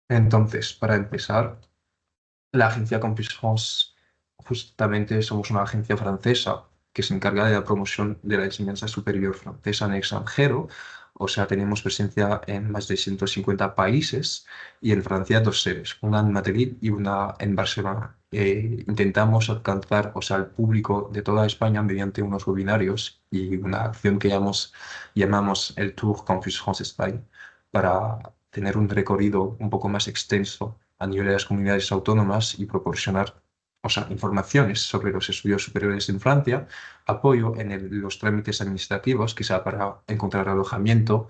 Entonces, para empezar, la agencia Campus France, justamente somos una agencia francesa que se encarga de la promoción de la enseñanza superior francesa en el extranjero. O sea, tenemos presencia en más de 150 países y en Francia dos sedes, una en Madrid y una en Barcelona. Intentamos alcanzar, o sea, al público de toda España mediante unos webinarios y una acción que llamamos el Tour Campus France Espagne para tener un recorrido un poco más extenso a nivel de las comunidades autónomas y proporcionar, o sea, informaciones sobre los estudios superiores en Francia, apoyo en los trámites administrativos, quizá para encontrar alojamiento,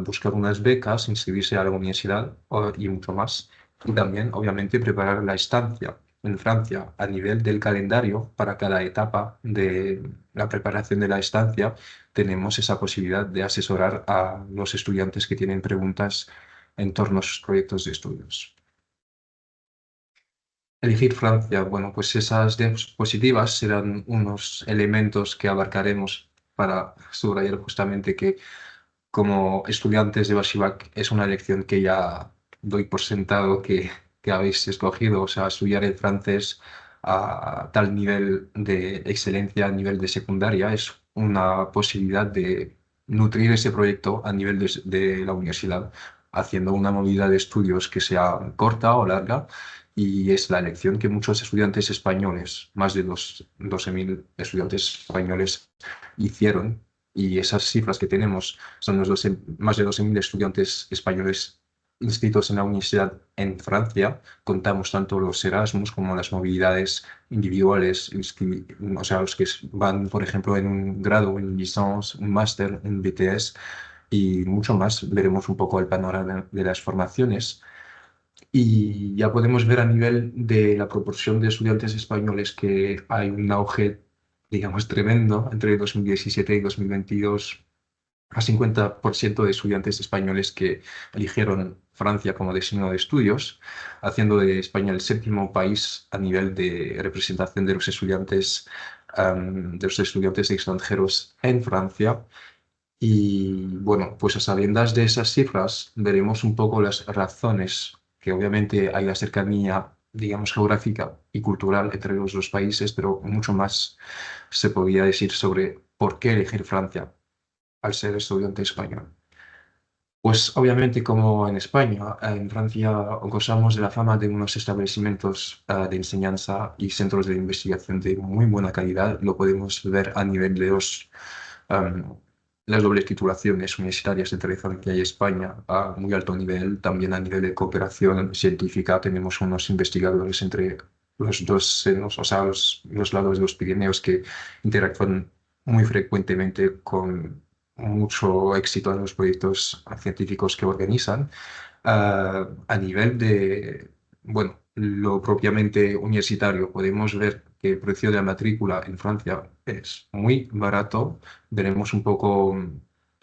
buscar unas becas, inscribirse a la universidad y mucho más. Y también, obviamente, preparar la estancia en Francia a nivel del calendario para cada etapa de la preparación de la estancia. Tenemos esa posibilidad de asesorar a los estudiantes que tienen preguntas en torno a sus proyectos de estudios. Elegir Francia, bueno, pues esas diapositivas serán unos elementos que abarcaremos para subrayar justamente que como estudiantes de Bachelor es una elección que ya doy por sentado que habéis escogido, o sea, estudiar el francés a tal nivel de excelencia a nivel de secundaria es una posibilidad de nutrir ese proyecto a nivel de la universidad, haciendo una movida de estudios que sea corta o larga. Y es la elección que muchos estudiantes españoles, más de 12.000 estudiantes españoles, hicieron. Y esas cifras que tenemos son los más de 12.000 estudiantes españoles inscritos en la universidad en Francia. Contamos tanto los Erasmus como las movilidades individuales, o sea, los que van, por ejemplo, en un grado, en licence, un máster, en BTS y mucho más. Veremos un poco el panorama de las formaciones. Y ya podemos ver a nivel de la proporción de estudiantes españoles que hay un auge, digamos, tremendo entre 2017 y 2022 a 50% de estudiantes españoles que eligieron Francia como destino de estudios, haciendo de España el séptimo país a nivel de representación de los estudiantes extranjeros en Francia. Y bueno, pues a sabiendas de esas cifras, veremos un poco las razones, que obviamente hay la cercanía, digamos, geográfica y cultural entre los dos países, pero mucho más se podría decir sobre por qué elegir Francia al ser estudiante español. Pues obviamente como en España, en Francia gozamos de la fama de unos establecimientos de enseñanza y centros de investigación de muy buena calidad. Lo podemos ver a nivel de em, las dobles titulaciones universitarias entre Francia y España a muy alto nivel. También a nivel de cooperación científica tenemos unos investigadores entre los dos senos, o sea, los lados de los Pirineos que interactúan muy frecuentemente con mucho éxito en los proyectos científicos que organizan. A nivel de, bueno, lo propiamente universitario, podemos ver que el precio de la matrícula en Francia es muy barato. Veremos un poco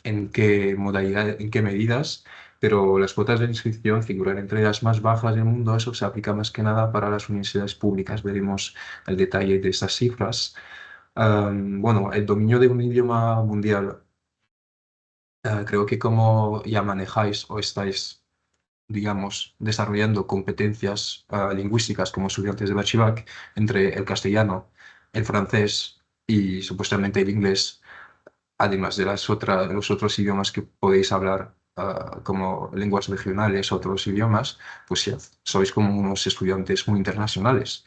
en qué modalidad, en qué medidas, pero las cuotas de inscripción figuran entre las más bajas del mundo. Eso se aplica más que nada para las universidades públicas. Veremos el detalle de estas cifras. Bueno, el dominio de un idioma mundial. Creo que como ya manejáis o estáis, digamos, desarrollando competencias lingüísticas como estudiantes de bachillerato entre el castellano, el francés y supuestamente el inglés, además de los otros idiomas que podéis hablar como lenguas regionales, otros idiomas, pues ya sois como unos estudiantes muy internacionales.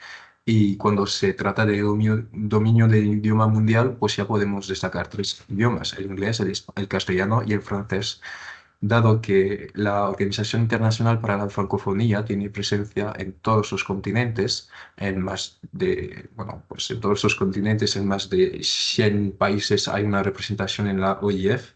Y cuando se trata de dominio del idioma mundial, pues ya podemos destacar tres idiomas, el inglés, el castellano y el francés, dado que la Organización Internacional para la Francofonía tiene presencia en todos los continentes, en más de, bueno, pues en todos los continentes, en más de 100 países hay una representación en la OIF.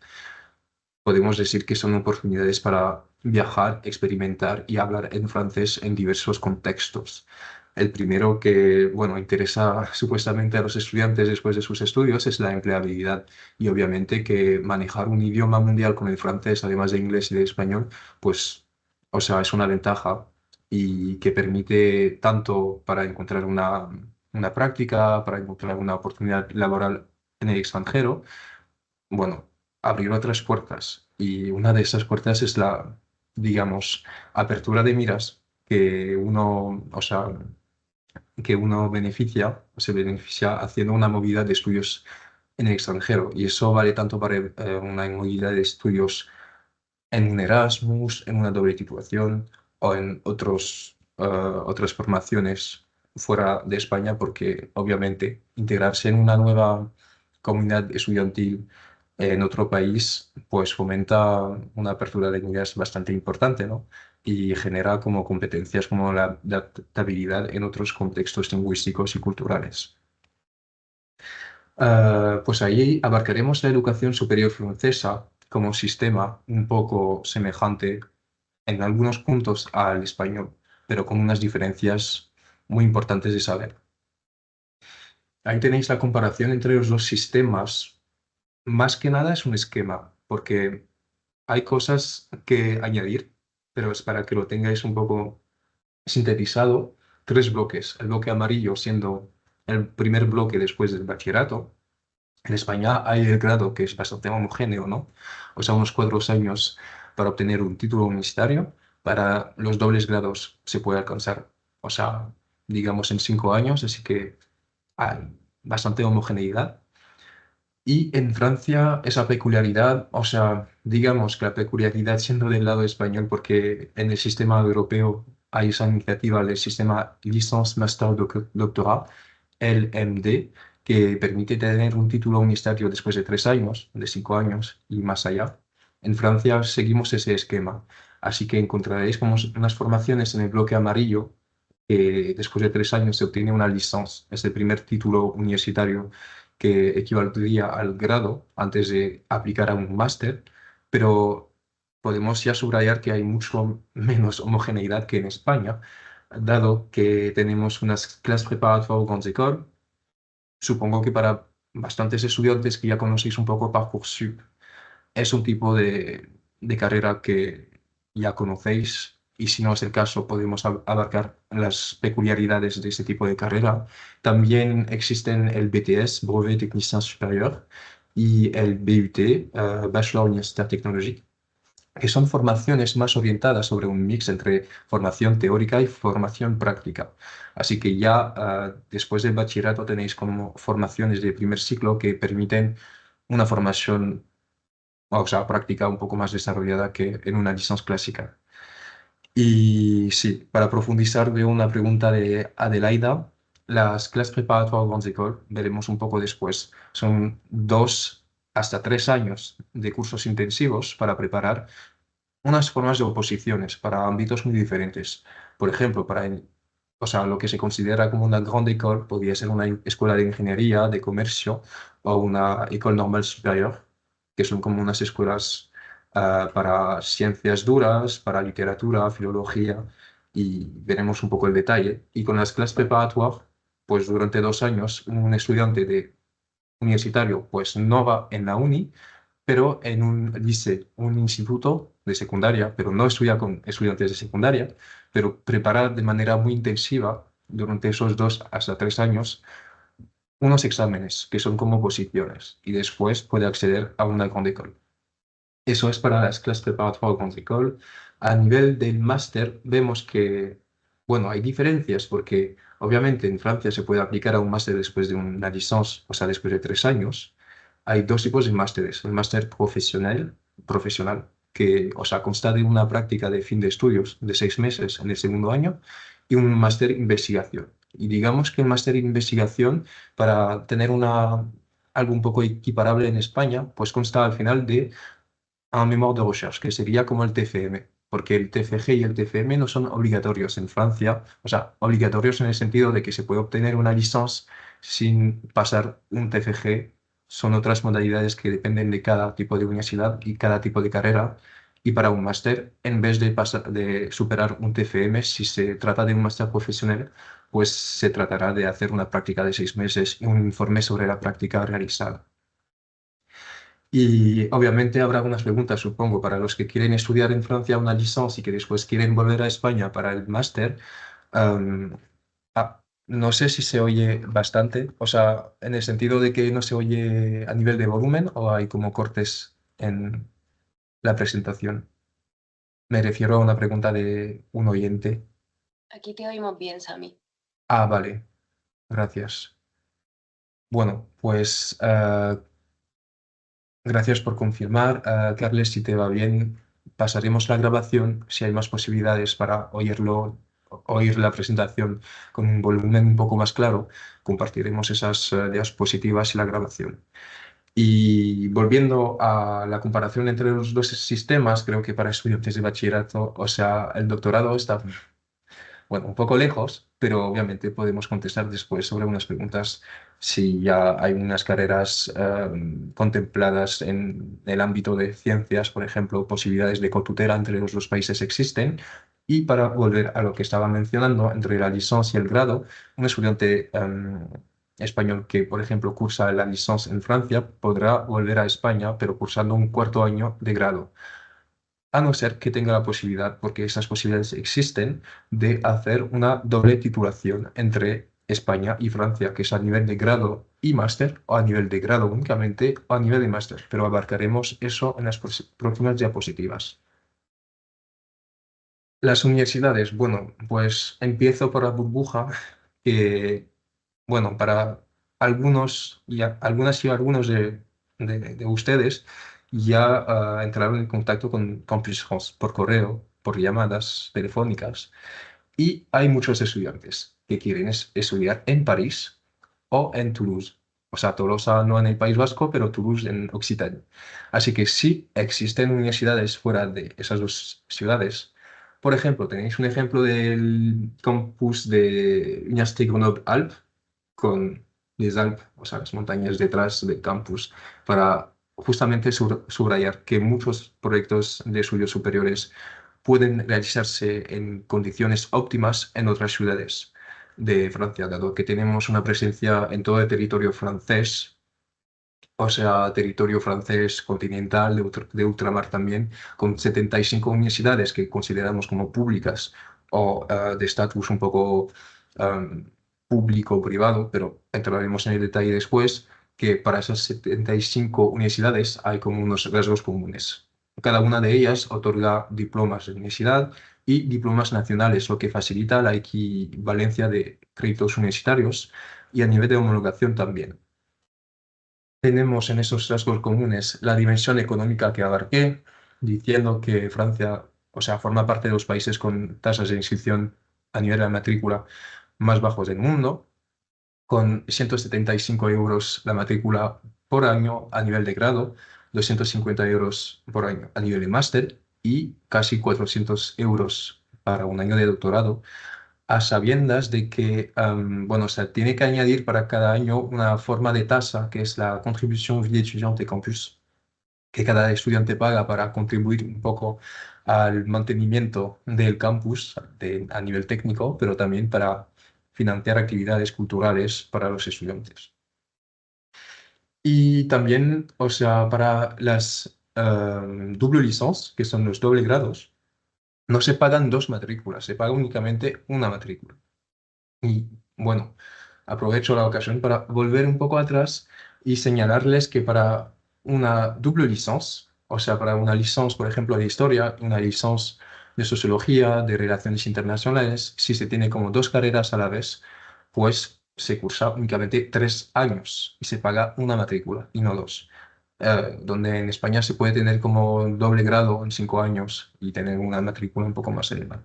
Podemos decir que son oportunidades para viajar, experimentar y hablar en francés en diversos contextos. El primero que, bueno, interesa supuestamente a los estudiantes después de sus estudios es la empleabilidad y obviamente que manejar un idioma mundial como el francés, además de inglés y de español, pues, o sea, es una ventaja y que permite tanto para encontrar una práctica, para encontrar una oportunidad laboral en el extranjero, bueno, abrir otras puertas. Y una de esas puertas es la digamos, apertura de miras que uno, o sea, que uno se beneficia haciendo una movida de estudios en el extranjero. Y eso vale tanto para una movida de estudios en un Erasmus, en una doble titulación o en otras formaciones fuera de España, porque obviamente integrarse en una nueva comunidad estudiantil en otro país, pues fomenta una apertura de miras bastante importante, ¿no? Y genera como competencias como la adaptabilidad en otros contextos lingüísticos y culturales. Pues ahí abarcaremos la educación superior francesa como sistema un poco semejante en algunos puntos al español, pero con unas diferencias muy importantes de saber. Ahí tenéis la comparación entre los dos sistemas. Más que nada es un esquema, porque hay cosas que añadir, pero es para que lo tengáis un poco sintetizado. Tres bloques. El bloque amarillo siendo el primer bloque después del bachillerato. En España hay el grado que es bastante homogéneo, ¿no? O sea, unos 4 años para obtener un título universitario. Para los dobles grados se puede alcanzar, o sea, digamos en 5 años, así que hay bastante homogeneidad. Y en Francia esa peculiaridad, o sea, digamos que la peculiaridad siendo del lado español, porque en el sistema europeo hay esa iniciativa del sistema Licence Master Doctorat, el MD, que permite tener un título universitario después de 3 años, de 5 años y más allá. En Francia seguimos ese esquema, así que encontraréis como unas formaciones en el bloque amarillo, que después de 3 años se obtiene una licence, es el primer título universitario que equivaldría al grado antes de aplicar a un máster, pero podemos ya subrayar que hay mucho menos homogeneidad que en España, dado que tenemos unas clases preparatoires grandes écoles. Supongo que para bastantes estudiantes que ya conocéis un poco Parcoursup, es un tipo de carrera que ya conocéis, y si no es el caso, podemos abarcar las peculiaridades de este tipo de carrera. También existen el BTS, Brevet Technicien Supérieur, y el BUT, Bachelor Universitaire Technologique, que son formaciones más orientadas sobre un mix entre formación teórica y formación práctica. Así que ya después del bachillerato tenéis como formaciones de primer ciclo que permiten una formación, o sea, práctica un poco más desarrollada que en una licencia clásica. Y sí, para profundizar, veo una pregunta de Adelaida. Las clases preparatoires grandes écoles, veremos un poco después, son 2 hasta 3 años de cursos intensivos para preparar unas formas de oposiciones para ámbitos muy diferentes. Por ejemplo, o sea, lo que se considera como una grande école podría ser una escuela de ingeniería, de comercio o una école normale supérieure, que son como unas escuelas para ciencias duras, para literatura, filología, y veremos un poco el detalle. Y con las clases preparatoires, pues durante 2 años un estudiante de universitario pues no va en la uni, pero en un liceo, un instituto de secundaria, pero no estudia con estudiantes de secundaria, pero prepara de manera muy intensiva durante esos 2 hasta 3 años unos exámenes que son como posiciones, y después puede acceder a una grande école. Eso es para las clases preparatorias grande école. A nivel del máster vemos que, bueno, hay diferencias porque obviamente en Francia se puede aplicar a un máster después de una licencia, o sea, después de 3 años. Hay dos tipos de másteres. El máster profesional, que, o sea, consta de una práctica de fin de estudios de 6 meses en el segundo año, y un máster investigación. Y digamos que el máster investigación, para tener algo un poco equiparable en España, pues consta al final de un mémoire de recherche, que sería como el TFM, porque el TFG y el TFM no son obligatorios en Francia, o sea, obligatorios en el sentido de que se puede obtener una licencia sin pasar un TFG. Son otras modalidades que dependen de cada tipo de universidad y cada tipo de carrera. Y para un máster, en vez de superar un TFM, si se trata de un máster profesional, pues se tratará de hacer una práctica de 6 meses y un informe sobre la práctica realizada. Y obviamente habrá algunas preguntas, supongo, para los que quieren estudiar en Francia una licencia y que después quieren volver a España para el máster. Am, no sé si se oye bastante, o sea, en el sentido de que no se oye a nivel de volumen o hay como cortes en la presentación. Me refiero a una pregunta de un oyente. Aquí te oímos bien, Sami. Ah, vale, gracias. Bueno, pues gracias por confirmar. Carles, si te va bien, pasaremos la grabación. Si hay más posibilidades para oír la presentación con un volumen un poco más claro, compartiremos esas diapositivas y la grabación. Y volviendo a la comparación entre los dos sistemas, creo que para estudiantes de bachillerato, o sea, el doctorado está, bueno, un poco lejos, pero obviamente podemos contestar después sobre unas preguntas si ya hay unas carreras contempladas en el ámbito de ciencias, por ejemplo, posibilidades de cotutera entre los dos países existen. Y para volver a lo que estaba mencionando, entre la licencia y el grado, un estudiante español que, por ejemplo, cursa la licencia en Francia podrá volver a España, pero cursando un cuarto año de grado, a no ser que tenga la posibilidad, porque esas posibilidades existen, de hacer una doble titulación entre España y Francia, que es a nivel de grado y máster, o a nivel de grado únicamente, o a nivel de máster, pero abarcaremos eso en las próximas diapositivas. Las universidades, bueno, pues empiezo por la burbuja, que, bueno, para algunas y algunos de ustedes ya entraron en contacto con Campus France por correo, por llamadas telefónicas, y hay muchos estudiantes que quieren estudiar en París o en Toulouse. O sea, Tolosa no en el País Vasco, pero Toulouse en Occitania. Así que sí existen universidades fuera de esas dos ciudades. Por ejemplo, tenéis un ejemplo del campus de Université Grenoble-Alpes, con les Alpes, o sea, las montañas detrás del campus, para justamente subrayar que muchos proyectos de estudios superiores pueden realizarse en condiciones óptimas en otras ciudades de Francia, dado que tenemos una presencia en todo el territorio francés, o sea, territorio francés continental, de ultramar también, con 75 universidades que consideramos como públicas o de estatus un poco um, público-privado, pero entraremos en el detalle después, que para esas 75 universidades hay como unos rasgos comunes. Cada una de ellas otorga diplomas de universidad y diplomas nacionales, lo que facilita la equivalencia de créditos universitarios y a nivel de homologación también. Tenemos en esos rasgos comunes la dimensión económica que abarqué, diciendo que Francia, o sea, forma parte de los países con tasas de inscripción a nivel de la matrícula más bajos del mundo, con 175 euros la matrícula por año a nivel de grado, 250 euros por año a nivel de máster y casi 400 euros para un año de doctorado, a sabiendas de que, bueno, se tiene que añadir para cada año una forma de tasa, que es la contribución vie étudiante campus, que cada estudiante paga para contribuir un poco al mantenimiento del campus a nivel técnico, pero también para financiar actividades culturales para los estudiantes. Y también, o sea, para las double licences, que son los doble grados, no se pagan dos matrículas, se paga únicamente una matrícula. Y bueno, aprovecho la ocasión para volver un poco atrás y señalarles que para una double licence, o sea, para una licencia, por ejemplo, de historia, una licencia de sociología, de relaciones internacionales, si se tiene como dos carreras a la vez, pues se cursa únicamente 3 años y se paga una matrícula y no dos. Donde en España se puede tener como doble grado en 5 años y tener una matrícula un poco más elevada.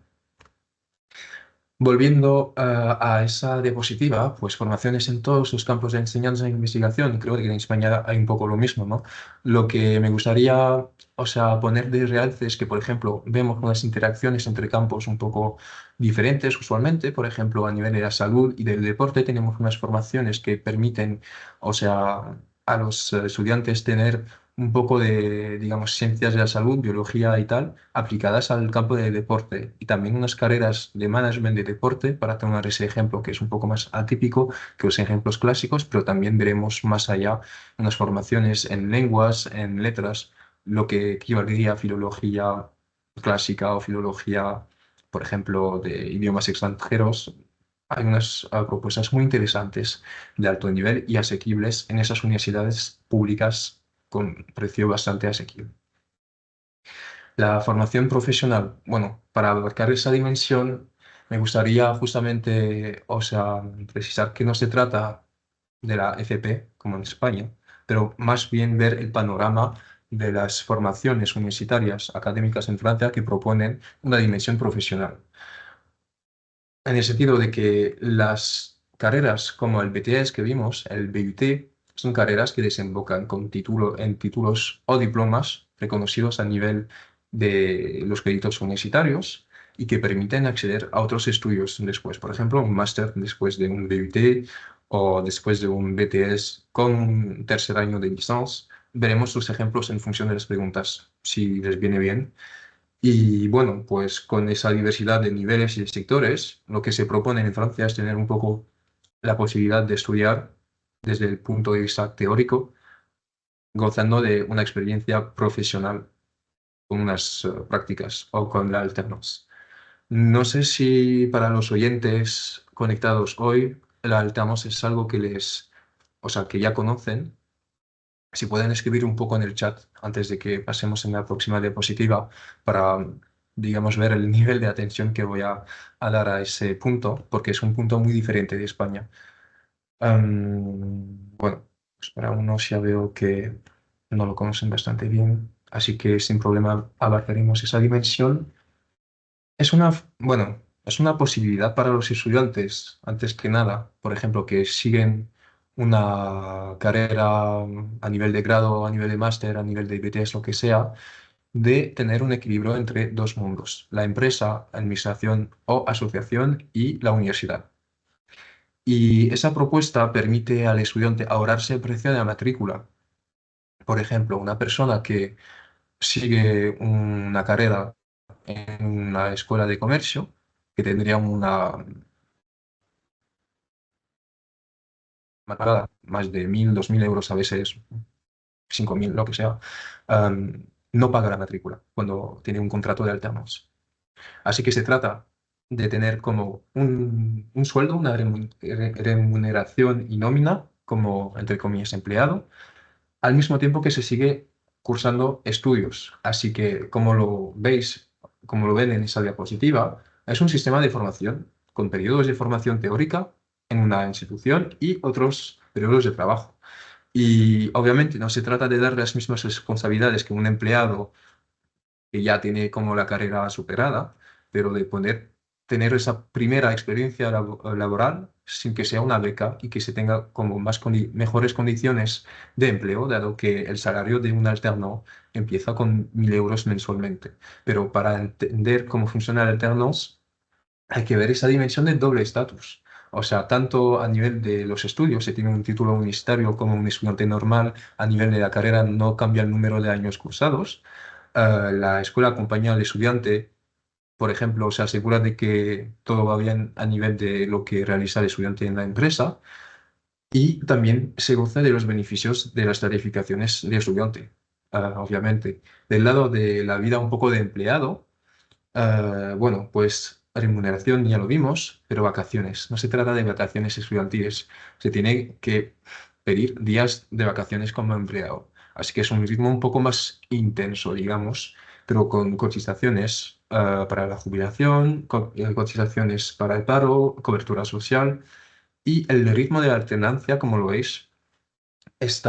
Volviendo a esa diapositiva, pues formaciones en todos los campos de enseñanza e investigación. Creo que en España hay un poco lo mismo, ¿no? Lo que me gustaría, o sea, poner de realce es que, por ejemplo, vemos unas interacciones entre campos un poco diferentes usualmente. Por ejemplo, a nivel de la salud y del deporte tenemos unas formaciones que permiten, o sea, a los estudiantes tener un poco de, digamos, ciencias de la salud, biología y tal, aplicadas al campo del deporte. Y también unas carreras de management de deporte, para tomar ese ejemplo que es un poco más atípico que los ejemplos clásicos, pero también veremos más allá unas formaciones en lenguas, en letras, lo que equivaldría a filología clásica o filología, por ejemplo, de idiomas extranjeros. Hay unas propuestas muy interesantes de alto nivel y asequibles en esas universidades públicas con precio bastante asequible. La formación profesional, bueno, para abarcar esa dimensión, me gustaría justamente, o sea, precisar que no se trata de la FP, como en España, pero más bien ver el panorama de las formaciones universitarias académicas en Francia que proponen una dimensión profesional. En el sentido de que las carreras como el BTS que vimos, el BUT, son carreras que desembocan en títulos o diplomas reconocidos a nivel de los créditos universitarios y que permiten acceder a otros estudios después. Por ejemplo, un máster después de un BUT o después de un BTS con un tercer año de licencia. Veremos sus ejemplos en función de las preguntas, si les viene bien. Y bueno, pues con esa diversidad de niveles y de sectores, lo que se propone en Francia es tener un poco la posibilidad de estudiar desde el punto de vista teórico, gozando de una experiencia profesional con unas prácticas o con la alternance. No sé si para los oyentes conectados hoy, la alternance es algo que o sea, que ya conocen. Si pueden escribir un poco en el chat antes de que pasemos en la próxima diapositiva para, digamos, ver el nivel de atención que voy a dar a ese punto, porque es un punto muy diferente de España. Bueno, pues para unos ya veo que no lo conocen bastante bien, así que sin problema abarcaremos esa dimensión. Bueno, es una posibilidad para los estudiantes, antes que nada, por ejemplo, que siguen una carrera a nivel de grado, a nivel de máster, a nivel de BTS, lo que sea, de tener un equilibrio entre dos mundos, la empresa, administración o asociación y la universidad. Y esa propuesta permite al estudiante ahorrarse el precio de la matrícula. Por ejemplo, una persona que sigue una carrera en una escuela de comercio, que tendría una matrícula más de 1.000, 2.000 euros, a veces 5.000, lo que sea, no paga la matrícula cuando tiene un contrato de alternos. Así que se trata de tener como un sueldo, una remuneración y nómina como, entre comillas, empleado, al mismo tiempo que se sigue cursando estudios. Así que, como lo veis, como lo ven en esa diapositiva, es un sistema de formación con periodos de formación teórica en una institución y otros periodos de trabajo. Y obviamente no se trata de dar las mismas responsabilidades que un empleado que ya tiene como la carrera superada, pero de tener esa primera experiencia laboral sin que sea una beca y que se tenga como mejores condiciones de empleo, dado que el salario de un alterno empieza con 1.000 euros mensualmente. Pero para entender cómo funciona el alternos, hay que ver esa dimensión del doble estatus. O sea, tanto a nivel de los estudios, se tiene un título universitario como un estudiante normal, a nivel de la carrera no cambia el número de años cursados. La escuela acompaña al estudiante, por ejemplo, se asegura de que todo va bien a nivel de lo que realiza el estudiante en la empresa y también se goza de los beneficios de las tarificaciones de estudiante, obviamente. Del lado de la vida un poco de empleado, bueno, pues remuneración ya lo vimos, pero vacaciones. No se trata de vacaciones estudiantiles. Se tiene que pedir días de vacaciones como empleado. Así que es un ritmo un poco más intenso, digamos, pero con cotizaciones para la jubilación, cotizaciones para el paro, cobertura social y el ritmo de alternancia, como lo veis, es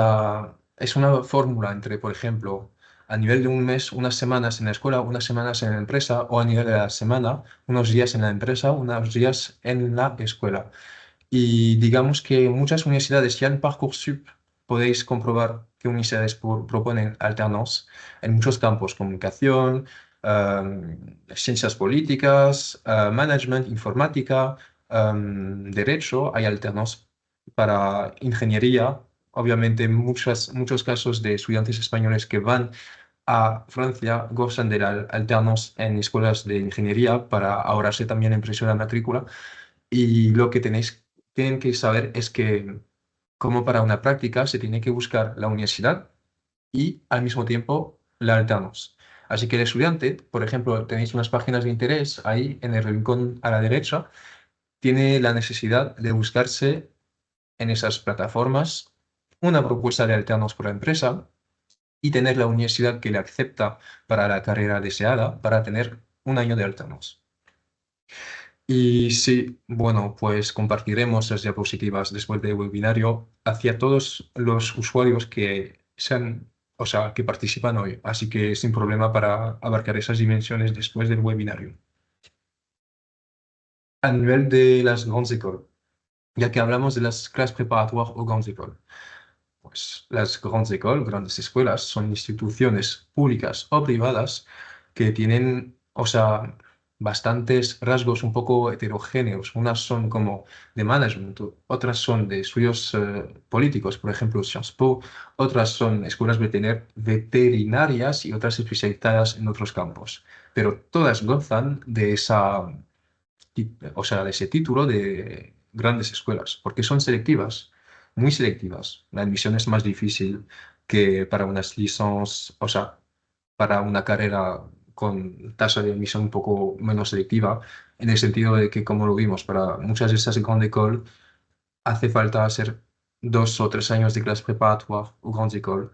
una fórmula entre, por ejemplo, a nivel de un mes, unas semanas en la escuela, unas semanas en la empresa, o a nivel de la semana, unos días en la empresa, unos días en la escuela. Y digamos que muchas universidades, ya en Parcoursup podéis comprobar que universidades proponen alternance en muchos campos, comunicación, ciencias políticas, management, informática, derecho, hay alternance para ingeniería. Obviamente, muchos casos de estudiantes españoles que van a Francia gozan de la alternance en escuelas de ingeniería para ahorrarse también el precio de la matrícula. Y lo que tienen que saber es que, como para una práctica, se tiene que buscar la universidad y al mismo tiempo la alternance. Así que el estudiante, por ejemplo, tenéis unas páginas de interés ahí en el rincón a la derecha, tiene la necesidad de buscarse en esas plataformas una propuesta de alternance por la empresa y tener la universidad que le acepta para la carrera deseada para tener un año de alternos. Y sí, bueno, pues compartiremos las diapositivas después del webinario hacia todos los usuarios que sean, o sea, que participan hoy. Así que sin problema para abarcar esas dimensiones después del webinario. A nivel de las grandes écoles, ya que hablamos de las clases preparatoires o grandes écoles. Pues las grandes écoles, grandes escuelas, son instituciones públicas o privadas que tienen, o sea, bastantes rasgos un poco heterogéneos. Unas son como de management, otras son de estudios políticos, por ejemplo, Sciences Po, otras son escuelas veterinarias y otras especializadas en otros campos. Pero todas gozan de o sea, de ese título de grandes escuelas, porque son selectivas, muy selectivas. La admisión es más difícil que para unas licencias, o sea, para una carrera con tasa de admisión un poco menos selectiva, en el sentido de que, como lo vimos, para muchas de estas grandes écoles hace falta hacer 2 o 3 años de clase préparatoire o grandes écoles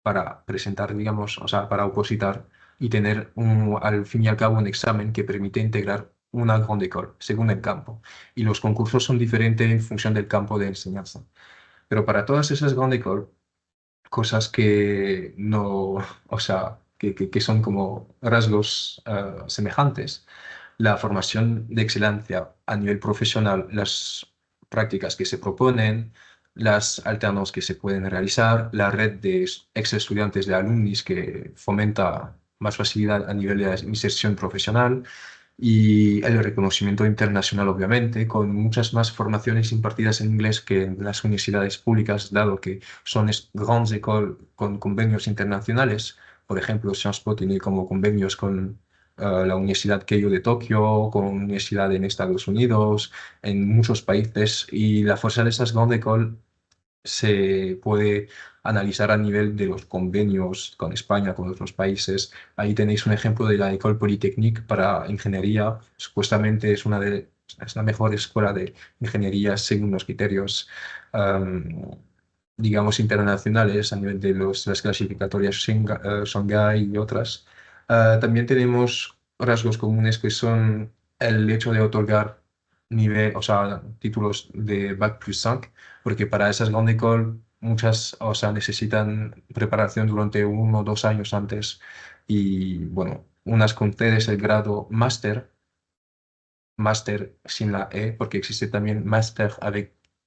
para presentar, digamos, o sea, para opositar y tener al fin y al cabo un examen que permite integrar una grande école según el campo. Y los concursos son diferentes en función del campo de enseñanza. Pero para todas esas grandes écoles, cosas que no, o sea, que son como rasgos semejantes, la formación de excelencia a nivel profesional, las prácticas que se proponen, las alternos que se pueden realizar, la red de ex estudiantes de alumnis que fomenta más facilidad a nivel de la inserción profesional y el reconocimiento internacional, obviamente, con muchas más formaciones impartidas en inglés que en las universidades públicas, dado que son grandes écoles con convenios internacionales. Por ejemplo, Sciences Po tiene como convenios con la Universidad Keio de Tokio, con universidad en Estados Unidos, en muchos países, y la fuerza de esas grandes écoles se puede analizar a nivel de los convenios con España, con otros países. Ahí tenéis un ejemplo de la École Polytechnique para ingeniería. Supuestamente es la mejor escuela de ingeniería según los criterios, am, digamos, internacionales a nivel de las clasificatorias Shanghai y otras. También tenemos rasgos comunes que son el hecho de otorgar o sea, títulos de Bac+5 porque para esas grandes écoles muchas, o sea, necesitan preparación durante 1 o 2 años antes y, bueno, unas concedes el grado máster sin la E, porque existe también máster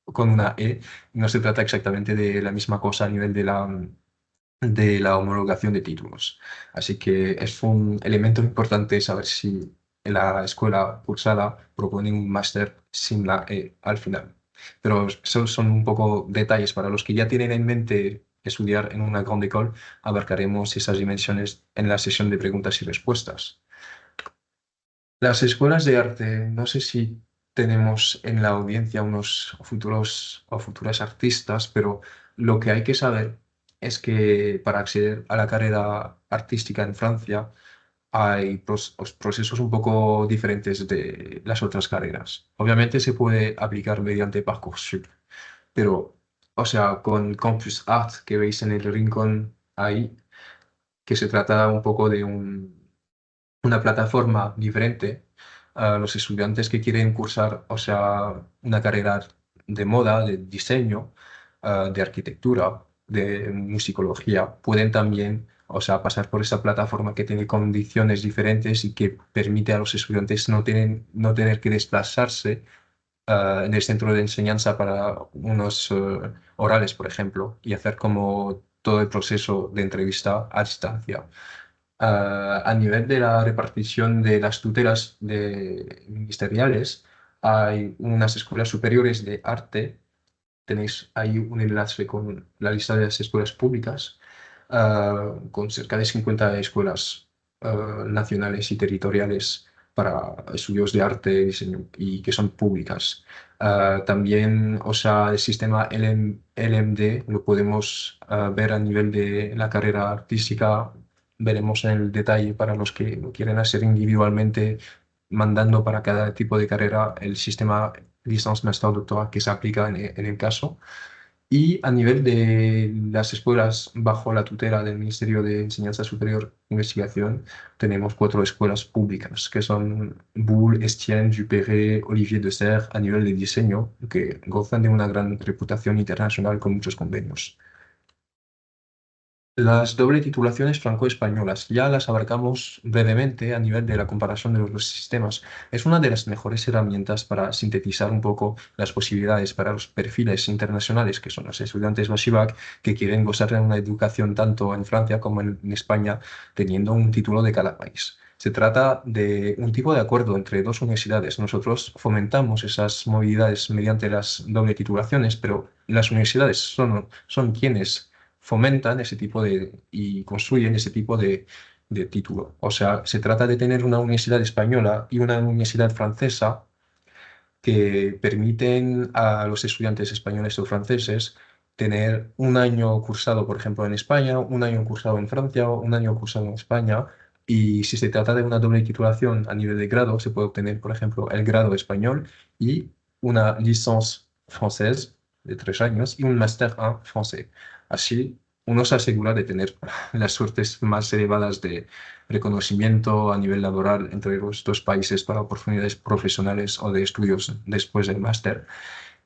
con una E, y no se trata exactamente de la misma cosa a nivel de la homologación de títulos. Así que es un elemento importante saber si la escuela cursada propone un máster sin la E al final. Pero esos son un poco detalles para los que ya tienen en mente estudiar en una grande école. Abarcaremos esas dimensiones en la sesión de preguntas y respuestas. Las escuelas de arte, no sé si tenemos en la audiencia unos futuros o futuras artistas, pero lo que hay que saber es que para acceder a la carrera artística en Francia hay procesos un poco diferentes de las otras carreras. Obviamente se puede aplicar mediante Parcoursup, pero, o sea, con Campus Art que veis en el rincón ahí, que se trata un poco de una plataforma diferente a los estudiantes que quieren cursar, o sea, una carrera de moda, de diseño, de arquitectura, de musicología, pueden también, o sea, pasar por esa plataforma que tiene condiciones diferentes y que permite a los estudiantes no tener que desplazarse en el centro de enseñanza para unos orales, por ejemplo, y hacer como todo el proceso de entrevista a distancia. A nivel de la repartición de las tutelas ministeriales, hay unas escuelas superiores de arte. Tenéis ahí un enlace con la lista de las escuelas públicas, con cerca de 50 escuelas nacionales y territoriales para estudios de arte y diseño y que son públicas. También, o sea, el sistema LMD lo podemos ver a nivel de la carrera artística. Veremos en el detalle para los que lo quieren hacer individualmente, mandando para cada tipo de carrera el sistema licence, master, doctorat que se aplica en el caso. Y a nivel de las escuelas bajo la tutela del Ministerio de Enseñanza Superior e Investigación, tenemos 4 escuelas públicas, que son Boulle, Estienne, Duperré, Olivier de Serres, a nivel de diseño, que gozan de una gran reputación internacional con muchos convenios. Las doble titulaciones franco-españolas ya las abarcamos brevemente a nivel de la comparación de los dos sistemas. Es una de las mejores herramientas para sintetizar un poco las posibilidades para los perfiles internacionales, que son los estudiantes Bachivak, que quieren gozar de una educación tanto en Francia como en España, teniendo un título de cada país. Se trata de un tipo de acuerdo entre dos universidades. Nosotros fomentamos esas movilidades mediante las doble titulaciones, pero las universidades son quienes fomentan ese tipo y construyen ese tipo de título. O sea, se trata de tener una universidad española y una universidad francesa que permiten a los estudiantes españoles o franceses tener un año cursado, por ejemplo, en España, un año cursado en Francia o un año cursado en España. Y si se trata de una doble titulación a nivel de grado, se puede obtener, por ejemplo, el grado español y una licence française de 3 años y un Master 1 francés. Así, uno se asegura de tener las suertes más elevadas de reconocimiento a nivel laboral entre los dos países para oportunidades profesionales o de estudios después del máster.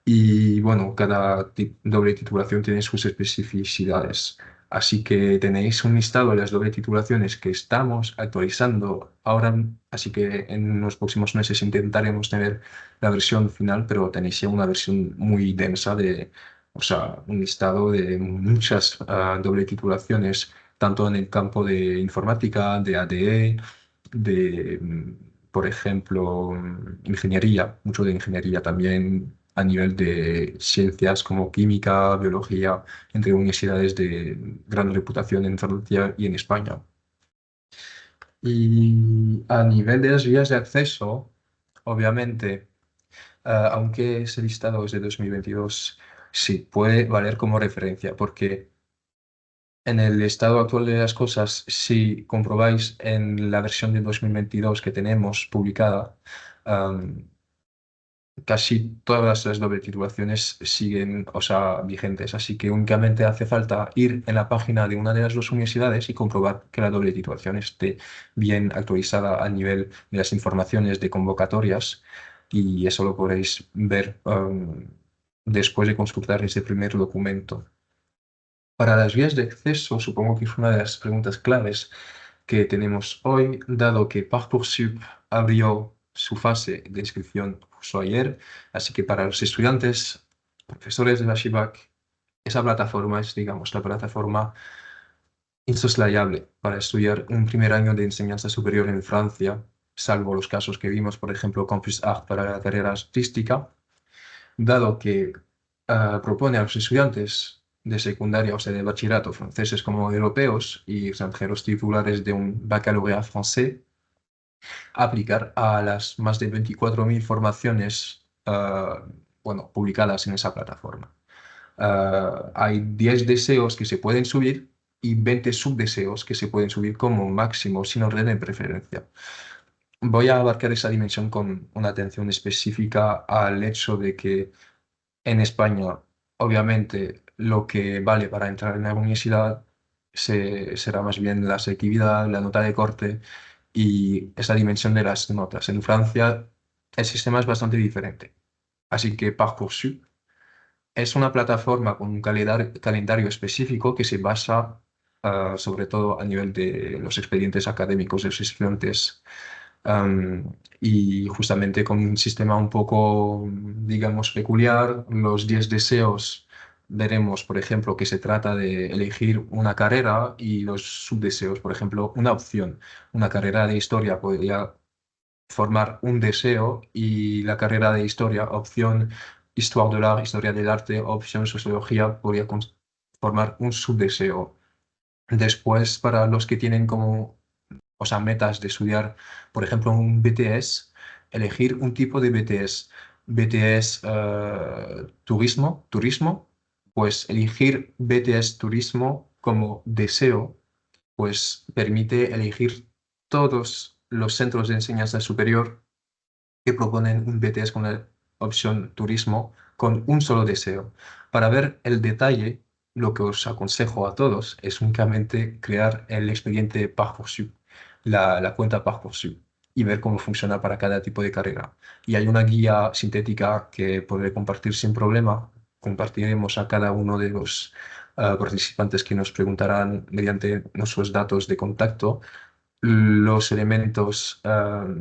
Y bueno, cada doble titulación tiene sus especificidades. Así que tenéis un listado de las doble titulaciones que estamos actualizando ahora, así que en los próximos meses intentaremos tener la versión final, pero tenéis ya una versión muy densa o sea, un listado de muchas doble titulaciones, tanto en el campo de informática, de ADE, por ejemplo, ingeniería, mucho de ingeniería también a nivel de ciencias como química, biología, entre universidades de gran reputación en Francia y en España. Y a nivel de las vías de acceso, obviamente, aunque ese listado es de 2022, sí puede valer como referencia, porque en el estado actual de las cosas, si comprobáis en la versión de 2022 que tenemos publicada, am, casi todas las doble titulaciones siguen, o sea, vigentes. Así que únicamente hace falta ir en la página de una de las dos universidades y comprobar que la doble titulación esté bien actualizada a nivel de las informaciones de convocatorias. Y eso lo podréis ver, después de consultar ese primer documento. Para las vías de acceso, supongo que es una de las preguntas claves que tenemos hoy, dado que Parcoursup abrió su fase de inscripción justo ayer, así que para los estudiantes, profesores de la Shivac, esa plataforma es, digamos, la plataforma insoslayable para estudiar un primer año de enseñanza superior en Francia, salvo los casos que vimos, por ejemplo, Campus Art para la carrera artística, dado que propone a los estudiantes de secundaria, o sea, de bachillerato, franceses como europeos y extranjeros titulares de un baccalaureat francés, aplicar a las más de 24.000 formaciones, bueno, publicadas en esa plataforma. Hay 10 deseos que se pueden subir y 20 subdeseos que se pueden subir como máximo sin orden de preferencia. Voy a abarcar esa dimensión con una atención específica al hecho de que en España, obviamente, lo que vale para entrar en la universidad será más bien la selectividad, la nota de corte y esa dimensión de las notas. En Francia, el sistema es bastante diferente. Así que Parcoursup es una plataforma con un calendario específico que se basa sobre todo a nivel de los expedientes académicos de los estudiantes, y justamente con un sistema un poco, digamos, peculiar. Los 10 deseos veremos, por ejemplo, que se trata de elegir una carrera y los subdeseos, por ejemplo, una opción. Una carrera de historia podría formar un deseo y la carrera de historia, opción Histoire de l'art, historia del arte, opción sociología, podría formar un subdeseo. Después, para los que tienen como, o sea, metas de estudiar, por ejemplo, un BTS, elegir un tipo de BTS. BTS turismo, pues elegir BTS turismo como deseo, pues permite elegir todos los centros de enseñanza superior que proponen un BTS con la opción turismo con un solo deseo. Para ver el detalle, lo que os aconsejo a todos es únicamente crear el expediente Parcoursup, la cuenta Parcoursup, y ver cómo funciona para cada tipo de carrera. Y hay una guía sintética que podré compartir sin problema. Compartiremos a cada uno de los participantes que nos preguntarán mediante nuestros datos de contacto los elementos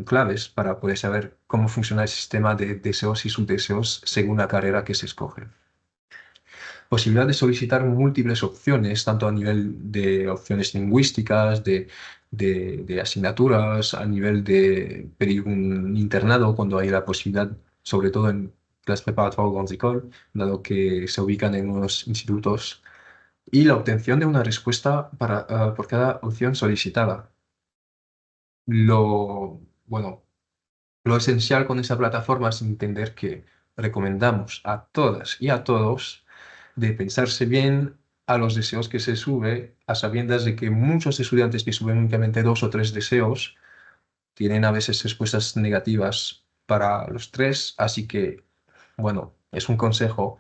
claves para poder saber cómo funciona el sistema de deseos y subdeseos según la carrera que se escoge. Posibilidad de solicitar múltiples opciones, tanto a nivel de opciones lingüísticas, de asignaturas, a nivel de pedir un internado cuando hay la posibilidad, sobre todo en clases préparatoire grandes écoles, dado que se ubican en unos institutos, y la obtención de una respuesta por cada opción solicitada. Bueno, lo esencial con esa plataforma es entender que recomendamos a todas y a todos de pensarse bien a los deseos que se sube, a sabiendas de que muchos estudiantes que suben únicamente 2 o 3 deseos tienen a veces respuestas negativas para los tres, así que, bueno, es un consejo.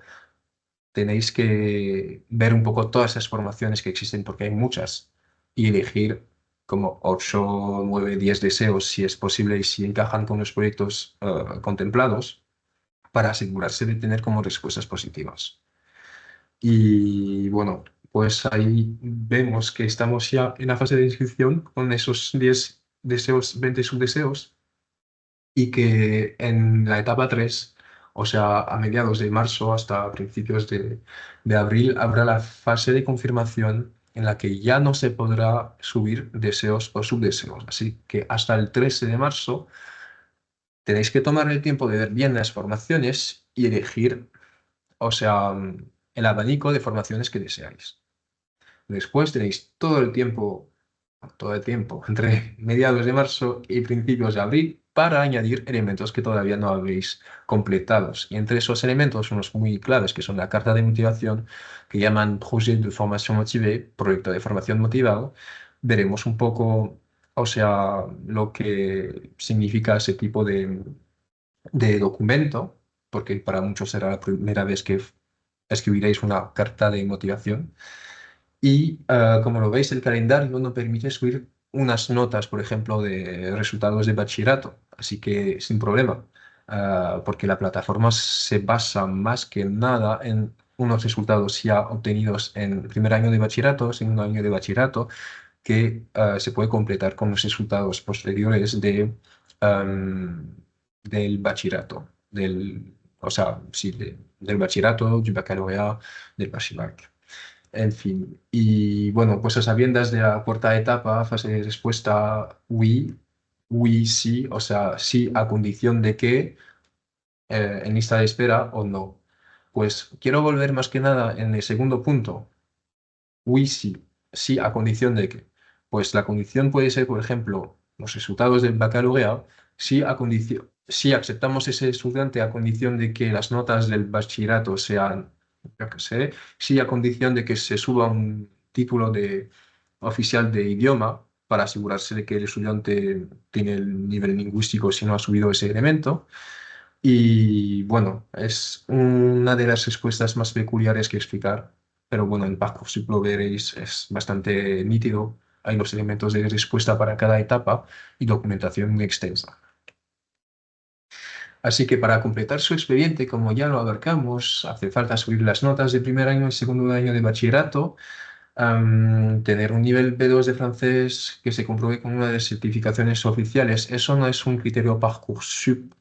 Tenéis que ver un poco todas esas formaciones que existen, porque hay muchas, y elegir como 8, 9, 10 deseos, si es posible, y si encajan con los proyectos contemplados, para asegurarse de tener como respuestas positivas. Y bueno, pues ahí vemos que estamos ya en la fase de inscripción con esos 10 deseos, 20 subdeseos, y que en la etapa 3, o sea, a mediados de marzo hasta principios de abril, habrá la fase de confirmación en la que ya no se podrá subir deseos o subdeseos. Así que hasta el 13 de marzo tenéis que tomar el tiempo de ver bien las formaciones y elegir, o sea, el abanico de formaciones que deseáis. Después tenéis todo el tiempo, entre mediados de marzo y principios de abril, para añadir elementos que todavía no habéis completados. Y entre esos elementos, unos muy claves, que son la carta de motivación, que llaman Projet de Formation Motivé, proyecto de formación motivado. Veremos un poco, o sea, lo que significa ese tipo de documento, porque para muchos será la primera vez que escribiréis una carta de motivación. Y como lo veis, el calendario no permite subir unas notas, por ejemplo, de resultados de bachillerato, así que sin problema, porque la plataforma se basa más que nada en unos resultados ya obtenidos en primer año de bachillerato, segundo año de bachillerato, que se puede completar con los resultados posteriores del bachillerato, o sea, sí, del bachillerato, du baccalauréat, del bachillerato. En fin, y bueno, pues a sabiendas de la cuarta etapa, fase de respuesta, oui, sí, o sea, sí a condición de que en lista de espera o no. Pues quiero volver más que nada en el segundo punto, oui, sí, sí a condición de que. Pues la condición puede ser, por ejemplo, los resultados del baccalaureado, si aceptamos ese estudiante a condición de que las notas del bachillerato sean, yo qué sé, sí a condición de que se suba un título oficial de idioma para asegurarse de que el estudiante tiene el nivel lingüístico si no ha subido ese elemento. Y bueno, es una de las respuestas más peculiares que explicar, pero bueno, en Parcoursup lo veréis, es bastante nítido. Hay los elementos de respuesta para cada etapa y documentación muy extensa. Así que para completar su expediente, como ya lo abarcamos, hace falta subir las notas de primer año y segundo año de bachillerato, tener un nivel B2 de francés que se compruebe con una de las certificaciones oficiales. Eso no es un criterio Parcoursup,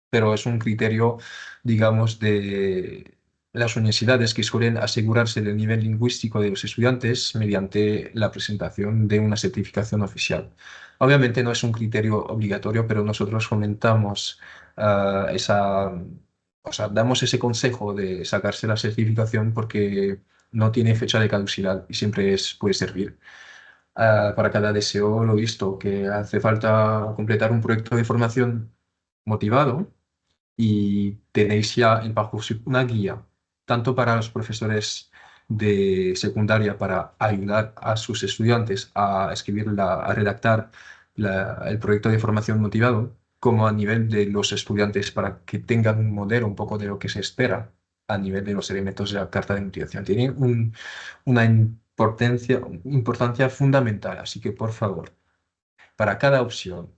pero es un criterio, digamos, de las universidades que suelen asegurarse del nivel lingüístico de los estudiantes mediante la presentación de una certificación oficial. Obviamente no es un criterio obligatorio, pero nosotros fomentamos o sea, damos ese consejo de sacarse la certificación porque no tiene fecha de caducidad y siempre puede servir. Para cada deseo lo he visto, que hace falta completar un proyecto de formación motivado, y tenéis ya en Parcoursup una guía, tanto para los profesores de secundaria para ayudar a sus estudiantes a redactar el proyecto de formación motivado, como a nivel de los estudiantes para que tengan un modelo un poco de lo que se espera a nivel de los elementos de la carta de motivación. Tiene una importancia fundamental, así que por favor, para cada opción,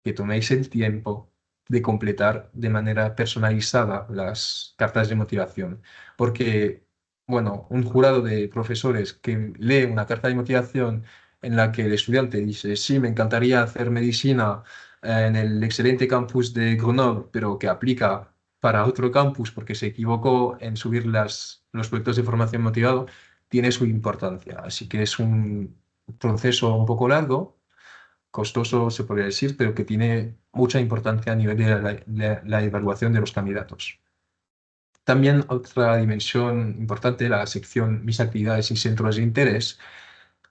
que toméis el tiempo de completar de manera personalizada las cartas de motivación. Porque, bueno, un jurado de profesores que lee una carta de motivación en la que el estudiante dice, sí, me encantaría hacer medicina en el excelente campus de Grenoble, pero que aplica para otro campus porque se equivocó en subir los proyectos de formación motivado, tiene su importancia. Así que es un proceso un poco largo, costoso, se podría decir, pero que tiene mucha importancia a nivel de la evaluación de los candidatos. También otra dimensión importante, la sección Mis actividades y centros de interés,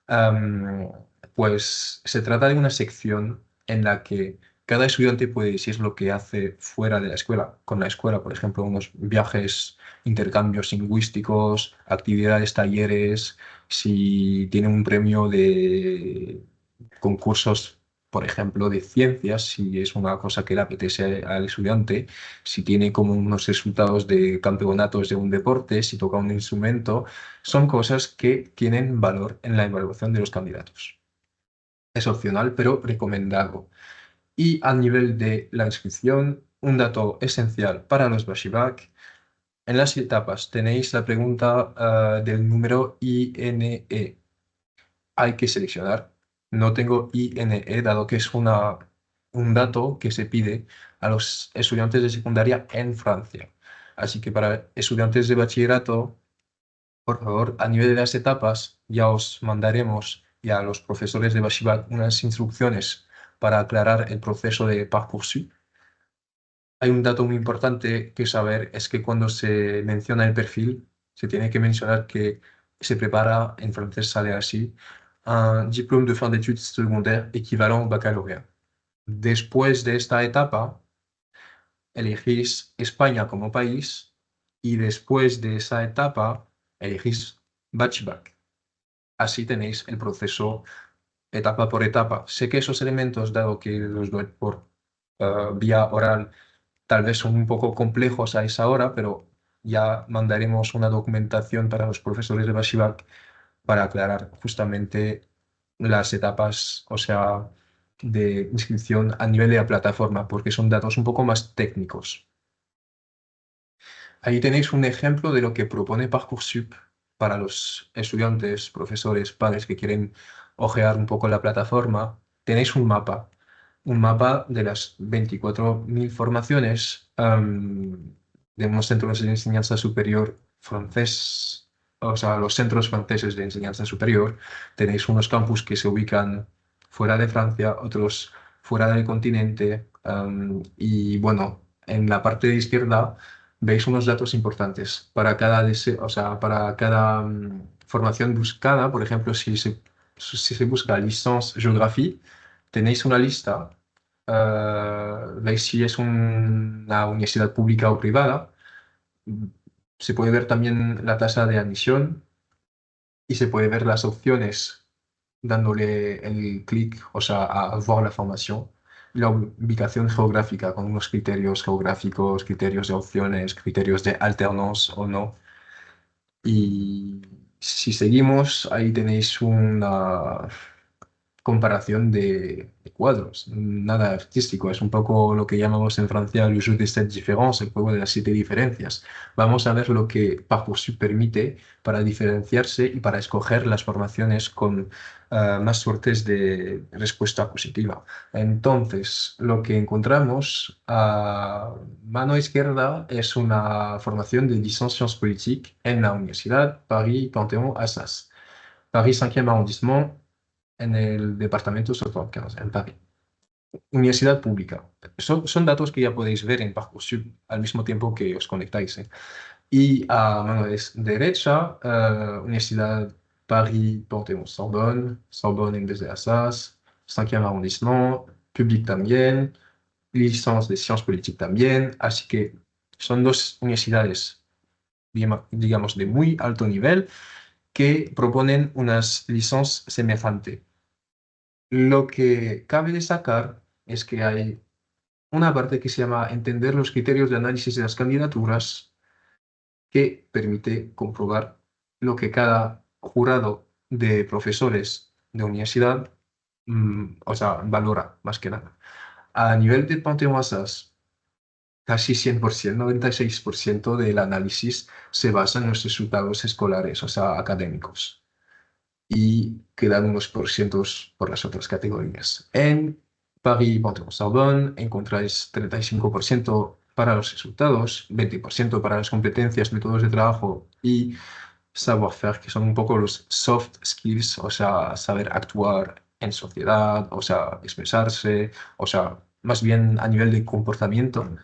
am, pues se trata de una sección en la que cada estudiante puede decir lo que hace fuera de la escuela, con la escuela, por ejemplo, unos viajes, intercambios lingüísticos, actividades, talleres, si tiene un premio de concursos, por ejemplo, de ciencias, si es una cosa que le apetece al estudiante, si tiene como unos resultados de campeonatos de un deporte, si toca un instrumento, son cosas que tienen valor en la evaluación de los candidatos. Es opcional, pero recomendado. Y a nivel de la inscripción, un dato esencial para los Bashibak. En las etapas tenéis la pregunta del número INE. Hay que seleccionar. No tengo INE, dado que es un dato que se pide a los estudiantes de secundaria en Francia. Así que para estudiantes de bachillerato, por favor, a nivel de las etapas, ya os mandaremos ya a los profesores de Bashibat unas instrucciones para aclarar el proceso de Parcoursup. Hay un dato muy importante que saber, es que cuando se menciona el perfil, se tiene que mencionar que se prepara, en francés sale así, un diplôme de fin d'études secondaires équivalent au baccalauréat. Después de esta etapa, elegís España como país y después de esa etapa, elegís Batchback. Así tenéis el proceso etapa por etapa. Sé que esos elementos, dado que los doy por vía oral, tal vez son un poco complejos a esa hora, pero ya mandaremos una documentación para los profesores de Bashivac para aclarar justamente las etapas, o sea, de inscripción a nivel de la plataforma, porque son datos un poco más técnicos. Ahí tenéis un ejemplo de lo que propone Parcoursup para los estudiantes, profesores, padres que quieren ojear un poco la plataforma. Tenéis un mapa de las 24.000 formaciones de unos centros de enseñanza superior francés, o sea, los centros franceses de enseñanza superior. Tenéis unos campus que se ubican fuera de Francia, otros fuera del continente. Y bueno, en la parte de izquierda veis unos datos importantes para cada o sea, para cada formación buscada. Por ejemplo, si se busca licence géographie, tenéis una lista, veis si es una universidad pública o privada. Se puede ver también la tasa de admisión y se puede ver las opciones dándole el clic, o sea, a voir la formación, la ubicación geográfica con unos criterios geográficos, criterios de opciones, criterios de alternance o no. Y si seguimos, ahí tenéis una comparación de cuadros, nada artístico, es un poco lo que llamamos en Francia le jeu des sept différences, el juego de las siete diferencias. Vamos a ver lo que Parcoursup permite para diferenciarse y para escoger las formaciones con más suertes de respuesta positiva. Entonces, lo que encontramos a mano izquierda es una formación de licence sciences politiques en la Universidad Paris-Panthéon-Assas. Paris 5e arrondissement, en el departamento Sorbonne, en París. Universidad pública. Son datos que ya podéis ver en Parcoursup al mismo tiempo que os conectáis. Y a mano derecha, Universidad Paris-Panthéon-Sorbonne, Sorbonne en vez de Assas, 5e arrondissement, public también, licence de ciencias políticas también. Así que son dos universidades, digamos, de muy alto nivel que proponen unas licencias semejantes. Lo que cabe destacar es que hay una parte que se llama Entender los criterios de análisis de las candidaturas, que permite comprobar lo que cada jurado de profesores de universidad, o sea, valora, más que nada. A nivel de Pantheon Assas, casi 100%, 96% del análisis se basa en los resultados escolares, o sea, académicos, y quedan unos porcientos por las otras categorías. En Paris Panthéon-Sorbonne encontráis 35% para los resultados, 20% para las competencias, métodos de trabajo y savoir-faire, que son un poco los soft skills, o sea, saber actuar en sociedad, o sea, expresarse, o sea, más bien a nivel de comportamiento.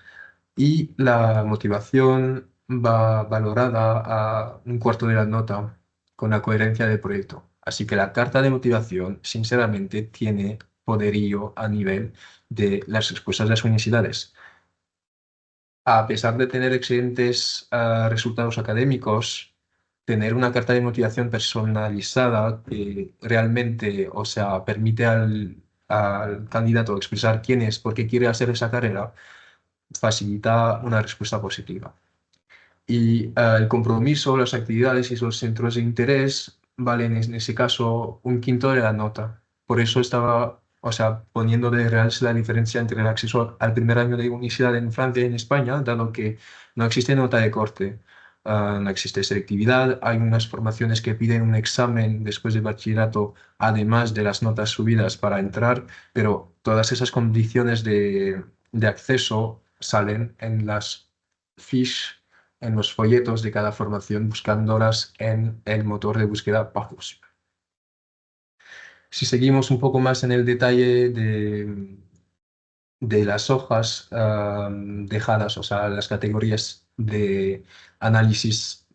Y la motivación va valorada a un cuarto de la nota con la coherencia del proyecto. Así que la carta de motivación, sinceramente, tiene poderío a nivel de las respuestas de las universidades. A pesar de tener excelentes resultados académicos, tener una carta de motivación personalizada que realmente, o sea, permite al candidato expresar quién es, por qué quiere hacer esa carrera, facilita una respuesta positiva. Y el compromiso, las actividades y los centros de interés valen en ese caso un quinto de la nota. Por eso estaba, o sea, poniendo de real la diferencia entre el acceso al primer año de universidad en Francia y en España, dado que no existe nota de corte, no existe selectividad, hay unas formaciones que piden un examen después de bachillerato, además de las notas subidas para entrar, pero todas esas condiciones de acceso salen en las fiches, en los folletos de cada formación, buscándolas en el motor de búsqueda Parcoursup. Si seguimos un poco más en el detalle de las hojas dejadas, o sea, las categorías de análisis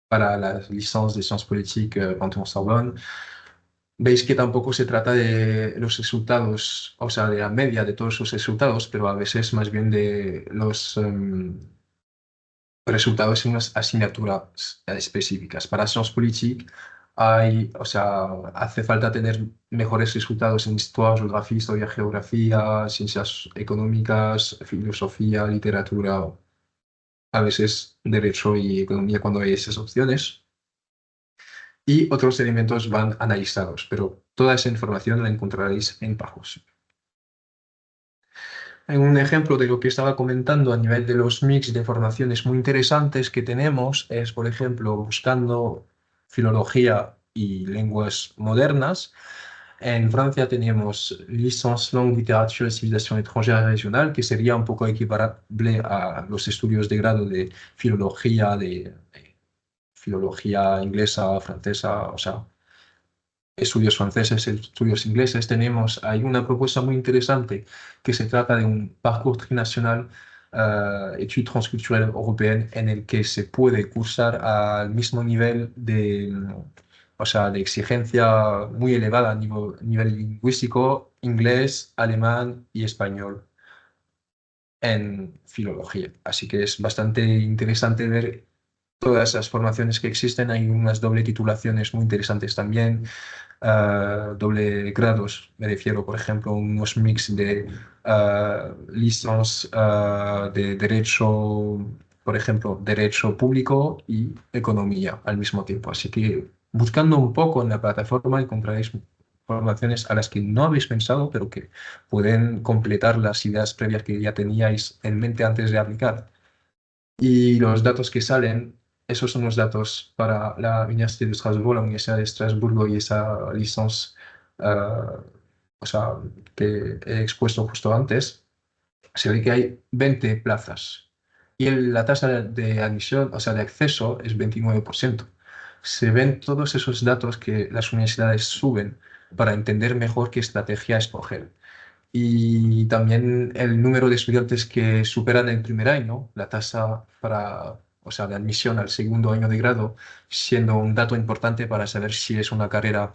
para la licencia de Sciences Politiques Panthéon-Sorbonne, veis que tampoco se trata de los resultados, o sea, de la media de todos los resultados, pero a veces más bien de los resultados en unas asignaturas específicas. Para Sciences Politiques hay, o sea, hace falta tener mejores resultados en historia, geografía, historia, geografía, ciencias económicas, filosofía, literatura, a veces derecho y economía cuando hay esas opciones. Y otros elementos van analizados, pero toda esa información la encontraréis en Pajos. Un ejemplo de lo que estaba comentando a nivel de los mix de formaciones muy interesantes que tenemos es, por ejemplo, buscando filología y lenguas modernas. En Francia tenemos licence langue, littérature et civilisation étrangère et régionale, que sería un poco equiparable a los estudios de grado de filología inglesa, francesa, o sea, estudios franceses, estudios ingleses. Hay una propuesta muy interesante que se trata de un parcours trinacional, études transculturelles européennes, en el que se puede cursar al mismo nivel o sea, de exigencia muy elevada a nivel lingüístico, inglés, alemán y español en filología. Así que es bastante interesante ver todas esas formaciones que existen. Hay unas doble titulaciones muy interesantes también, doble grados, me refiero, por ejemplo, unos mix de licencias de derecho, por ejemplo, derecho público y economía al mismo tiempo. Así que buscando un poco en la plataforma encontraréis formaciones a las que no habéis pensado, pero que pueden completar las ideas previas que ya teníais en mente antes de aplicar. Y los datos que salen, esos son los datos para la Universidad de Estrasburgo, la Universidad de Estrasburgo y esa licencia, o sea, que he expuesto justo antes. Se ve que hay 20 plazas y la tasa de admisión, o sea, de acceso es 29%. Se ven todos esos datos que las universidades suben para entender mejor qué estrategia escoger. Y también el número de estudiantes que superan el primer año, la tasa para, o sea, de admisión al segundo año de grado, siendo un dato importante para saber si es una carrera,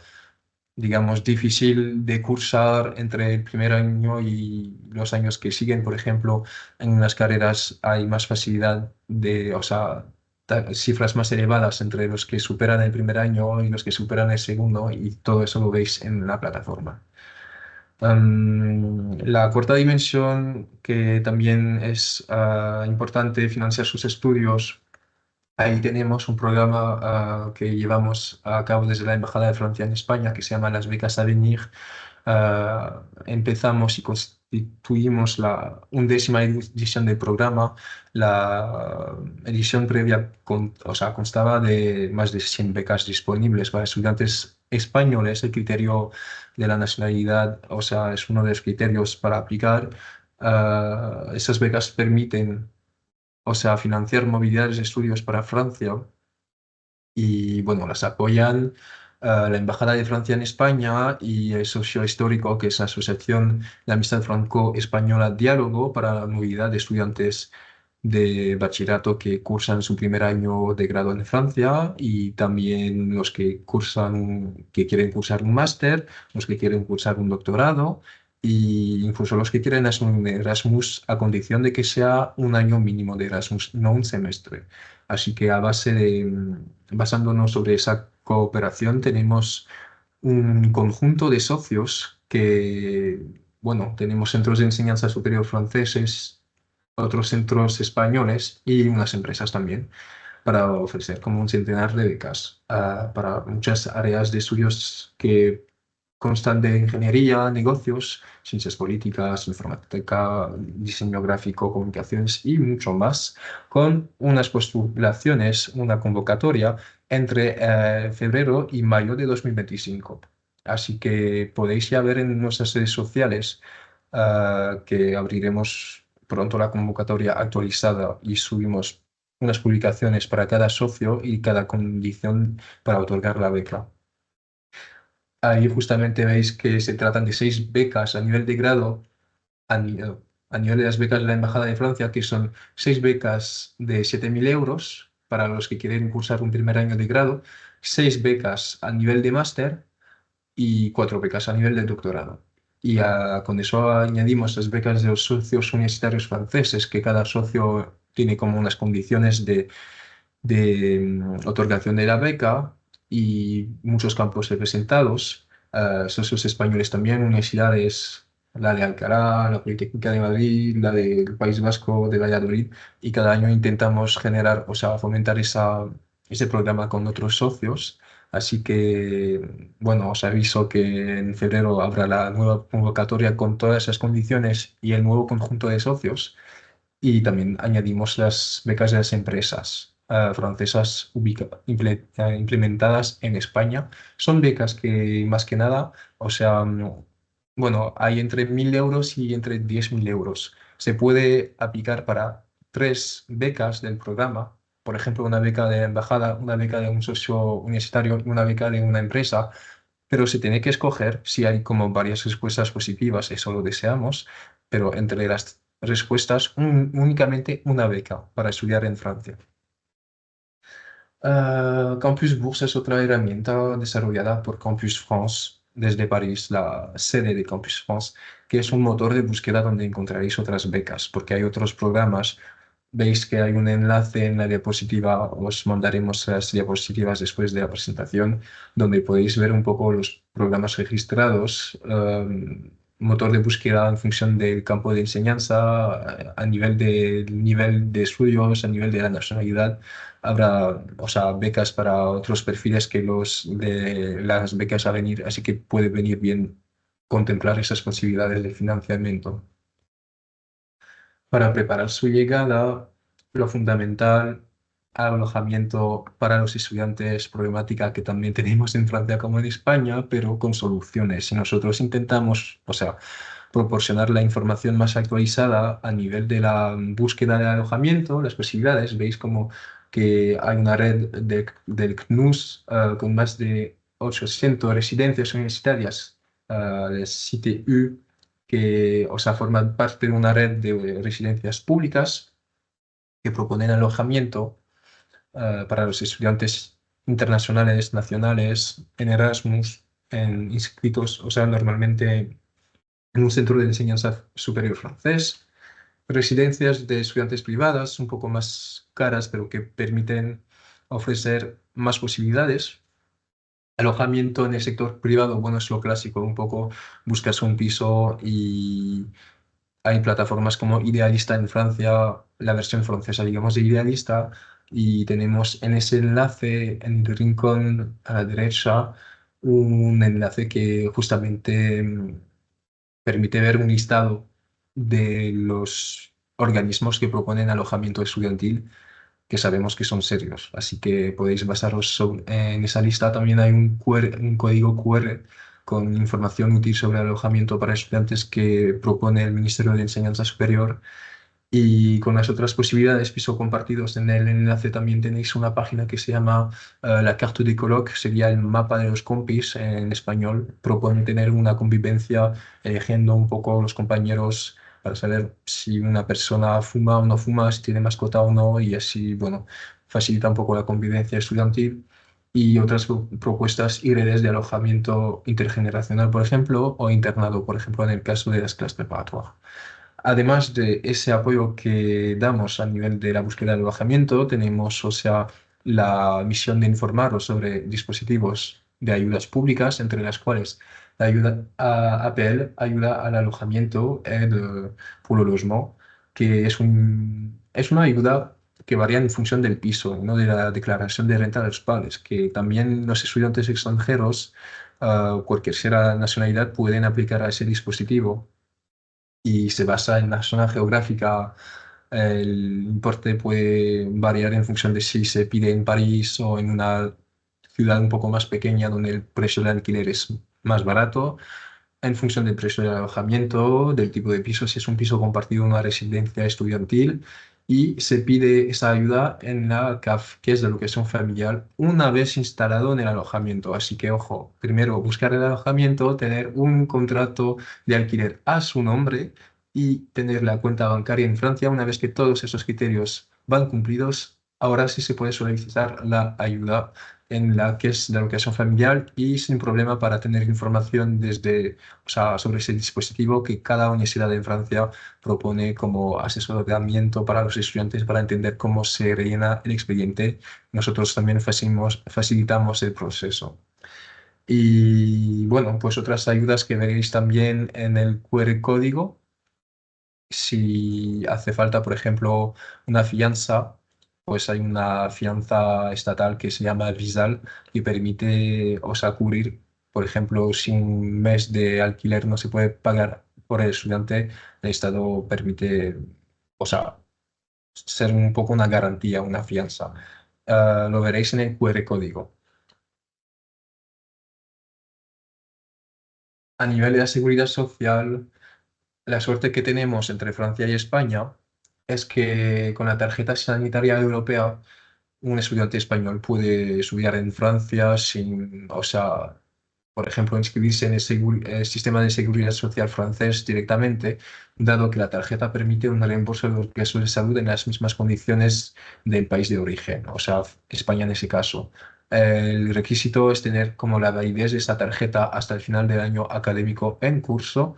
digamos, difícil de cursar entre el primer año y los años que siguen. Por ejemplo, en unas carreras hay más facilidad de, o sea, cifras más elevadas entre los que superan el primer año y los que superan el segundo, y todo eso lo veis en la plataforma. La cuarta dimensión, que también es importante financiar sus estudios. Ahí tenemos un programa que llevamos a cabo desde la Embajada de Francia en España, que se llama las becas Avenir. Empezamos y constituimos la 11ª edición del programa. La edición previa o sea, constaba de más de 100 becas disponibles para estudiantes españoles. El criterio de la nacionalidad, o sea, es uno de los criterios para aplicar. Esas becas permiten, o sea, financiar movilidades de estudios para Francia y, bueno, las apoyan la Embajada de Francia en España y el socio histórico, que es la Asociación de Amistad Franco-Española Diálogo para la Movilidad de Estudiantes de bachillerato que cursan su primer año de grado en Francia y también los que que quieren cursar un máster, los que quieren cursar un doctorado y incluso los que quieren hacer un Erasmus a condición de que sea un año mínimo de Erasmus, no un semestre. Así que basándonos sobre esa cooperación, tenemos un conjunto de socios que, bueno, tenemos centros de enseñanza superior franceses, otros centros españoles y unas empresas también para ofrecer como un centenar de becas para muchas áreas de estudios que constan de ingeniería, negocios, ciencias políticas, informática, diseño gráfico, comunicaciones y mucho más, con unas postulaciones, una convocatoria entre febrero y mayo de 2025. Así que podéis ya ver en nuestras redes sociales que abriremos pronto la convocatoria actualizada y subimos unas publicaciones para cada socio y cada condición para otorgar la beca. Ahí justamente veis que se tratan de 6 becas a nivel de grado, a, ni- a nivel de las becas de la Embajada de Francia, que son 6 becas de 7.000 euros para los que quieren cursar un primer año de grado, 6 becas a nivel de máster y 4 becas a nivel de doctorado. Y con eso añadimos las becas de los socios universitarios franceses, que cada socio tiene como unas condiciones de otorgación de la beca y muchos campos representados. Socios españoles también, universidades, la de Alcalá, la Politécnica de Madrid, la del País Vasco de Valladolid, y cada año intentamos generar, o sea, fomentar ese programa con otros socios. Así que, bueno, os aviso que en febrero habrá la nueva convocatoria con todas esas condiciones y el nuevo conjunto de socios. Y también añadimos las becas de las empresas francesas implementadas en España. Son becas que más que nada, o sea, bueno, hay entre 1.000 euros y entre 10.000 euros. Se puede aplicar para 3 becas del programa. Por ejemplo, una beca de embajada, una beca de un socio universitario y una beca de una empresa, pero se tiene que escoger si hay como varias respuestas positivas, eso lo deseamos, pero entre las respuestas únicamente una beca para estudiar en Francia. Campus Bourse es otra herramienta desarrollada por Campus France desde París, la sede de Campus France, que es un motor de búsqueda donde encontraréis otras becas, porque hay otros programas. Veis que hay un enlace en la diapositiva, os mandaremos las diapositivas después de la presentación, donde podéis ver un poco los programas registrados, motor de búsqueda en función del campo de enseñanza, a nivel de estudios, a nivel de la nacionalidad. Habrá, o sea, becas para otros perfiles que los de las becas a venir, así que puede venir bien contemplar esas posibilidades de financiamiento. Para preparar su llegada, lo fundamental, alojamiento para los estudiantes, problemática que también tenemos en Francia como en España, pero con soluciones. Y nosotros intentamos, o sea, proporcionar la información más actualizada a nivel de la búsqueda de alojamiento, las posibilidades. Veis como que hay una red del CNUS con más de 800 residencias universitarias, el CTU, que, o sea, forman parte de una red de residencias públicas que proponen alojamiento para los estudiantes internacionales, nacionales, en Erasmus, inscritos, o sea, normalmente en un centro de enseñanza superior francés, residencias de estudiantes privadas, un poco más caras, pero que permiten ofrecer más posibilidades Alojamiento en el sector privado, bueno, es lo clásico, un poco buscas un piso y hay plataformas como Idealista en Francia, la versión francesa, digamos, de Idealista, y tenemos en ese enlace, en el rincón a la derecha, un enlace que justamente permite ver un listado de los organismos que proponen alojamiento estudiantil que sabemos que son serios. Así que podéis basaros en esa lista. También hay un código QR con información útil sobre alojamiento para estudiantes que propone el Ministerio de Enseñanza Superior. Y con las otras posibilidades, piso compartidos, en el enlace también tenéis una página que se llama la carte de coloc, sería el mapa de los compis en español. Propone tener una convivencia, eligiendo un poco los compañeros para saber si una persona fuma o no fuma, si tiene mascota o no, y así, bueno, facilita un poco la convivencia estudiantil. Y otras propuestas y redes de alojamiento intergeneracional, por ejemplo, o internado, por ejemplo, en el caso de las clases preparatorias. Además de ese apoyo que damos a nivel de la búsqueda de alojamiento, tenemos, o sea, la misión de informaros sobre dispositivos de ayudas públicas, entre las cuales la ayuda a APL, ayuda al alojamiento pour le logement, que es una ayuda que varía en función del piso, no de la declaración de renta de los padres, que también los estudiantes extranjeros, cualquier sea la nacionalidad, pueden aplicar a ese dispositivo y se basa en la zona geográfica. El importe puede variar en función de si se pide en París o en una ciudad un poco más pequeña donde el precio del alquiler es más barato, en función del precio del alojamiento, del tipo de piso, si es un piso compartido, una residencia estudiantil, y se pide esa ayuda en la CAF, que es de educación familiar, una vez instalado en el alojamiento. Así que, ojo, primero buscar el alojamiento, tener un contrato de alquiler a su nombre y tener la cuenta bancaria en Francia. Una vez que todos esos criterios van cumplidos, ahora sí se puede solicitar la ayuda en la que es de educación familiar y sin problema para tener información desde, o sea, sobre ese dispositivo que cada universidad en Francia propone como asesoramiento para los estudiantes para entender cómo se rellena el expediente. Nosotros también facilitamos el proceso. Y bueno, pues otras ayudas que veréis también en el QR código, si hace falta, por ejemplo, una fianza, pues hay una fianza estatal que se llama Visal y permite, o sea, cubrir, por ejemplo, si un mes de alquiler no se puede pagar por el estudiante, el Estado permite, o sea, ser un poco una garantía, una fianza. Lo veréis en el QR código. A nivel de la seguridad social, la suerte que tenemos entre Francia y España es que con la tarjeta sanitaria europea un estudiante español puede estudiar en Francia sin, o sea, por ejemplo, inscribirse en el sistema de seguridad social francés directamente, dado que la tarjeta permite un reembolso de los gastos de salud en las mismas condiciones del país de origen, o sea, España en ese caso. El requisito es tener como la validez de esta tarjeta hasta el final del año académico en curso.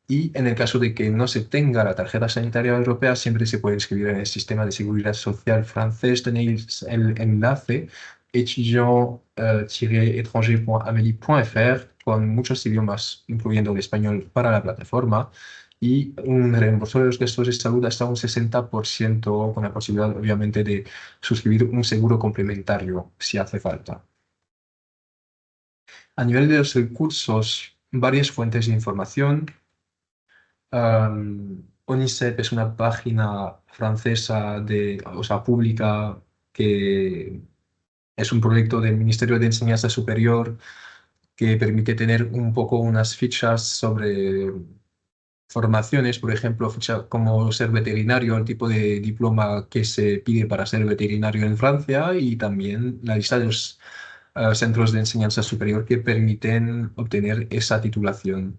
Y en el caso de que no se tenga la tarjeta sanitaria europea, siempre se puede inscribir en el sistema de seguridad social francés. Tenéis el enlace étudiant-étranger.amelie.fr con muchos idiomas, incluyendo el español, para la plataforma y un reembolso de los gastos de salud hasta un 60%, con la posibilidad, obviamente, de suscribir un seguro complementario si hace falta. A nivel de los recursos, varias fuentes de información. ONICEP es una página francesa o sea, pública que es un proyecto del Ministerio de Enseñanza Superior que permite tener un poco unas fichas sobre formaciones, por ejemplo, ficha como ser veterinario, el tipo de diploma que se pide para ser veterinario en Francia y también la lista de los centros de enseñanza superior que permiten obtener esa titulación.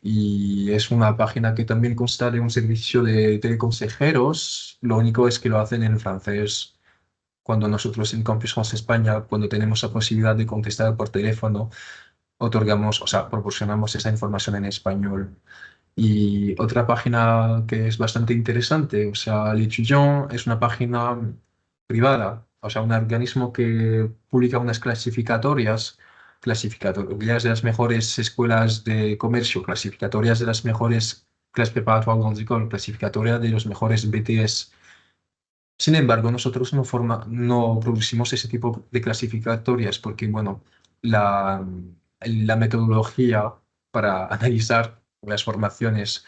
Y es una página que también consta de un servicio de teleconsejeros, lo único es que lo hacen en francés. Cuando nosotros en Campus France España, cuando tenemos la posibilidad de contestar por teléfono, otorgamos, o sea, proporcionamos esa información en español. Y otra página que es bastante interesante, o sea, L'Étudiant es una página privada, o sea, un organismo que publica unas clasificatorias clasificatorias de las mejores escuelas de comercio, clasificatorias de las mejores clases preparatorias grandes écoles, clasificatoria de los mejores BTS. Sin embargo, nosotros no producimos ese tipo de clasificatorias porque, bueno, la metodología para analizar las formaciones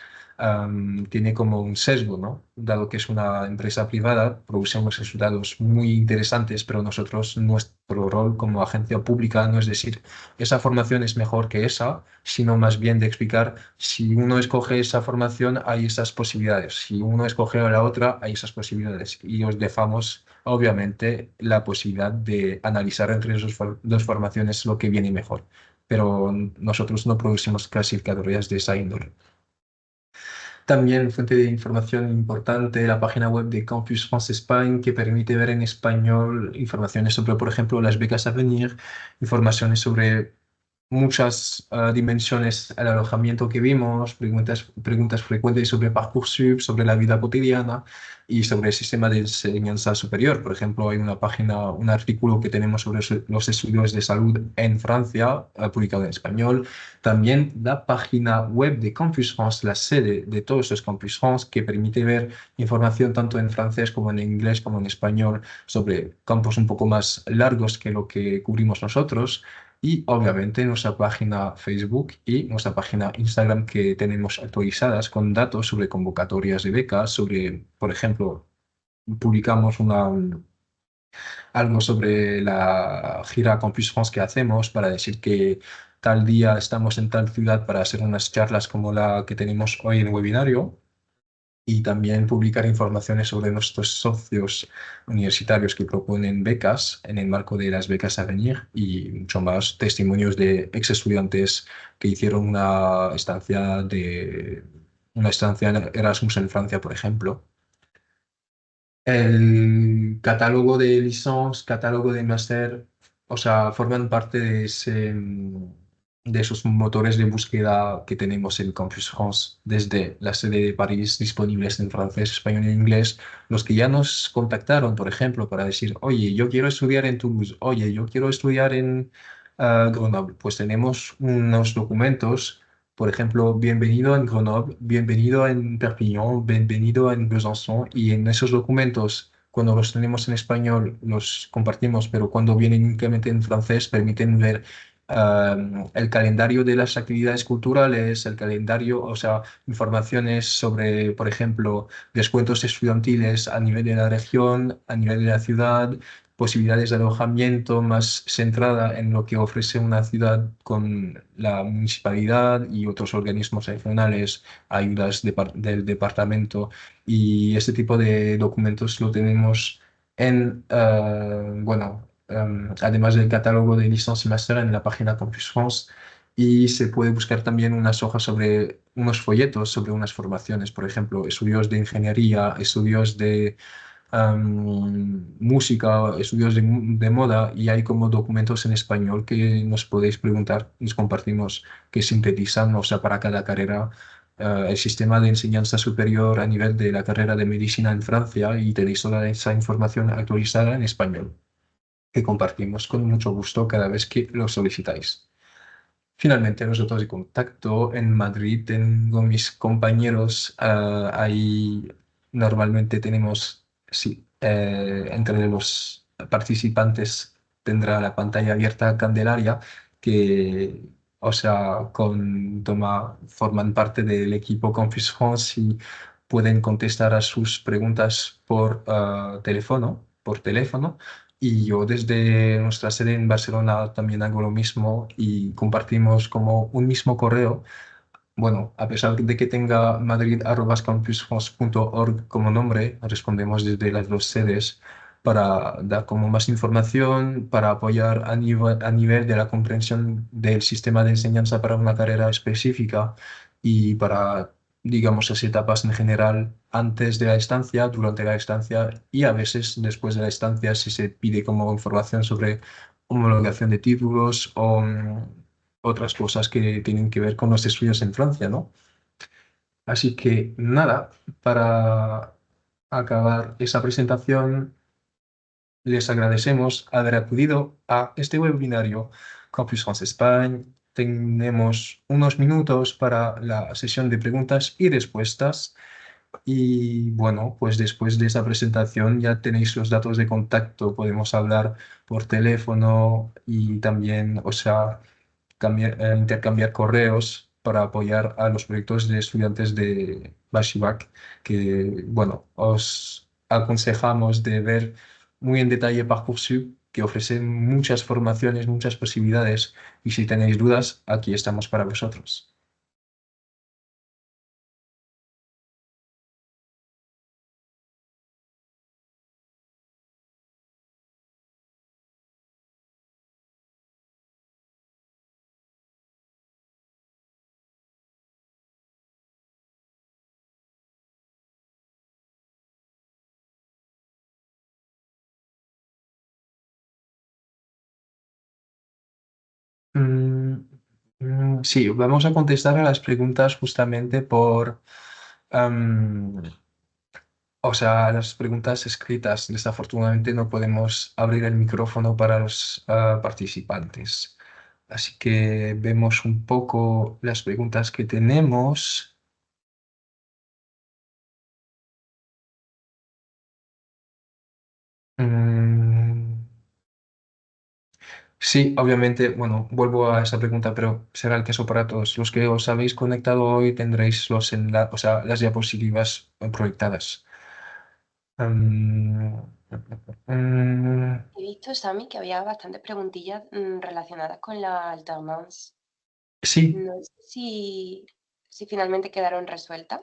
tiene como un sesgo, ¿no? Dado que es una empresa privada, produce unos resultados muy interesantes, pero nosotros, nuestro rol como agencia pública no es decir, esa formación es mejor que esa, sino más bien de explicar si uno escoge esa formación, hay esas posibilidades. Si uno escoge la otra, hay esas posibilidades. Y os dejamos, obviamente, la posibilidad de analizar entre esas dos formaciones lo que viene mejor. Pero nosotros no producimos clasificatorias de esa índole. También fuente de información importante, la página web de Campus France Espagne, que permite ver en español informaciones sobre, por ejemplo, las becas a venir, informaciones sobre muchas dimensiones al alojamiento que vimos, preguntas frecuentes sobre Parcoursup, sobre la vida cotidiana y sobre el sistema de enseñanza superior. Por ejemplo, hay una página, un artículo que tenemos sobre los estudios de salud en Francia, publicado en español. También la página web de Campus France, la sede de todos los Campus France, que permite ver información tanto en francés como en inglés como en español sobre campos un poco más largos que lo que cubrimos nosotros. Y obviamente nuestra página Facebook y nuestra página Instagram que tenemos actualizadas con datos sobre convocatorias de becas, sobre, por ejemplo, publicamos algo sobre la gira Campus France que hacemos para decir que tal día estamos en tal ciudad para hacer unas charlas como la que tenemos hoy en webinario y también publicar informaciones sobre nuestros socios universitarios que proponen becas en el marco de las becas a venir y mucho más testimonios de ex estudiantes que hicieron una estancia en Erasmus en Francia, por ejemplo. El catálogo de licence, catálogo de máster, o sea, forman parte de esos motores de búsqueda que tenemos en Campus France desde la sede de París, disponibles en francés, español e inglés. Los que ya nos contactaron, por ejemplo, para decir, oye, yo quiero estudiar en Toulouse, oye, yo quiero estudiar en Grenoble, pues tenemos unos documentos, por ejemplo, bienvenido en Grenoble, bienvenido en Perpignan, bienvenido en Besançon, y en esos documentos, cuando los tenemos en español, los compartimos, pero cuando vienen únicamente en francés, permiten ver el calendario de las actividades culturales, el calendario, o sea, informaciones sobre, por ejemplo, descuentos estudiantiles a nivel de la región, a nivel de la ciudad, posibilidades de alojamiento más centrada en lo que ofrece una ciudad con la municipalidad y otros organismos regionales, ayudas del departamento. Y este tipo de documentos lo tenemos además del catálogo de licencia y máster en la página Campus France. Y se puede buscar también unas hojas sobre unos folletos sobre unas formaciones, por ejemplo, estudios de ingeniería, estudios de música, estudios de moda, y hay como documentos en español que nos podéis preguntar, nos compartimos, que sintetizan, o sea, para cada carrera, el sistema de enseñanza superior a nivel de la carrera de medicina en Francia, y tenéis toda esa información actualizada en español, que compartimos con mucho gusto cada vez que lo solicitáis. Finalmente, los datos de contacto en Madrid tengo mis compañeros. Ahí normalmente tenemos, sí, entre los participantes tendrá la pantalla abierta Candelaria, que, o sea, forman parte del equipo Confis France y pueden contestar a sus preguntas por teléfono. Y yo desde nuestra sede en Barcelona también hago lo mismo y compartimos como un mismo correo. Bueno, a pesar de que tenga madrid@campusfrance.org como nombre, respondemos desde las dos sedes para dar como más información, para apoyar a nivel de la comprensión del sistema de enseñanza para una carrera específica y para, digamos, las etapas en general antes de la estancia, durante la estancia y a veces después de la estancia si se pide como información sobre homologación de títulos o otras cosas que tienen que ver con los estudios en Francia, ¿no? Así que nada, para acabar esa presentación, les agradecemos haber acudido a este webinario Campus France España. Tenemos unos minutos para la sesión de preguntas y respuestas. Y bueno, pues después de esa presentación ya tenéis los datos de contacto. Podemos hablar por teléfono y también, o sea, intercambiar correos para apoyar a los proyectos de estudiantes de Bashivac, que, bueno, os aconsejamos de ver muy en detalle Parcoursup, que ofrece muchas formaciones, muchas posibilidades, y si tenéis dudas, aquí estamos para vosotros. Mm, sí, vamos a contestar a las preguntas justamente por, am, o sea, las preguntas escritas. Desafortunadamente no podemos abrir el micrófono para los participantes. Así que vemos un poco las preguntas que tenemos. Mm, sí, obviamente, bueno, vuelvo a esa pregunta, pero será el caso para todos. Los que os habéis conectado hoy tendréis o sea, las diapositivas proyectadas. Mm, mm, He visto, Sami, que había bastantes preguntillas relacionadas con la alternance. sí, No sé si finalmente quedaron resueltas.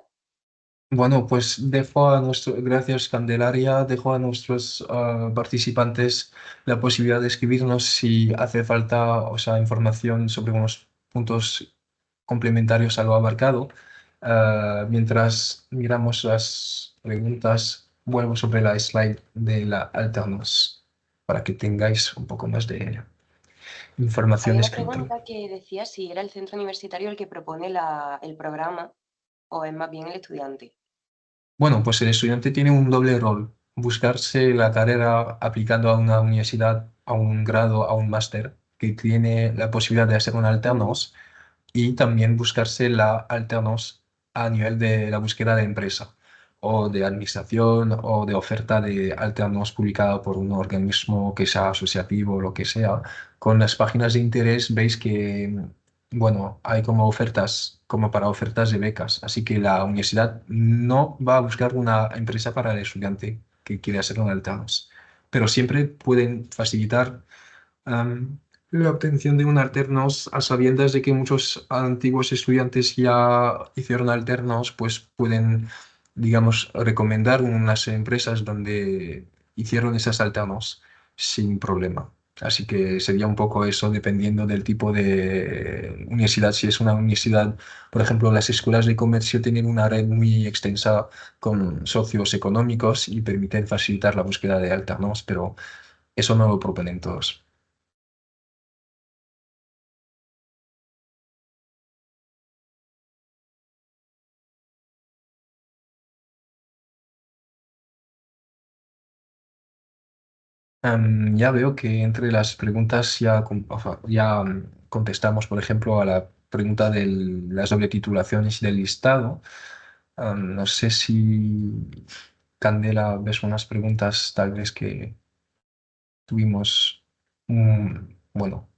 bueno, pues gracias Candelaria, dejo a nuestros participantes la posibilidad de escribirnos si hace falta, o sea, información sobre unos puntos complementarios a lo abarcado. Mientras miramos las preguntas, vuelvo sobre la slide de la alternance para que tengáis un poco más de información Había una escrita. pregunta que decía si era el centro universitario el que propone el programa o es más bien el estudiante. Bueno, pues el estudiante tiene un doble rol: buscarse la carrera aplicando a una universidad, a un grado, a un máster, que tiene la posibilidad de hacer un alternos, y también buscarse la alternos a nivel de la búsqueda de empresa o de administración o de oferta de alternos publicada por un organismo que sea asociativo o lo que sea. Con las páginas de interés veis que, bueno, hay como ofertas, como para ofertas de becas, así que la universidad no va a buscar una empresa para el estudiante que quiere hacer un alternos, pero siempre pueden facilitar am, la obtención de un alternos a sabiendas de que muchos antiguos estudiantes ya hicieron alternos, pues pueden, digamos, recomendar unas empresas donde hicieron esas alternos sin problema. Así que sería un poco eso dependiendo del tipo de universidad. Si es una universidad, por ejemplo, las escuelas de comercio tienen una red muy extensa con socios económicos y permiten facilitar la búsqueda de alternos, pero eso no lo proponen todos. Ya veo que entre las preguntas ya contestamos, por ejemplo, a la pregunta de las doble titulaciones y del listado. No sé si, Candela, ves unas preguntas tal vez que tuvimos, bueno,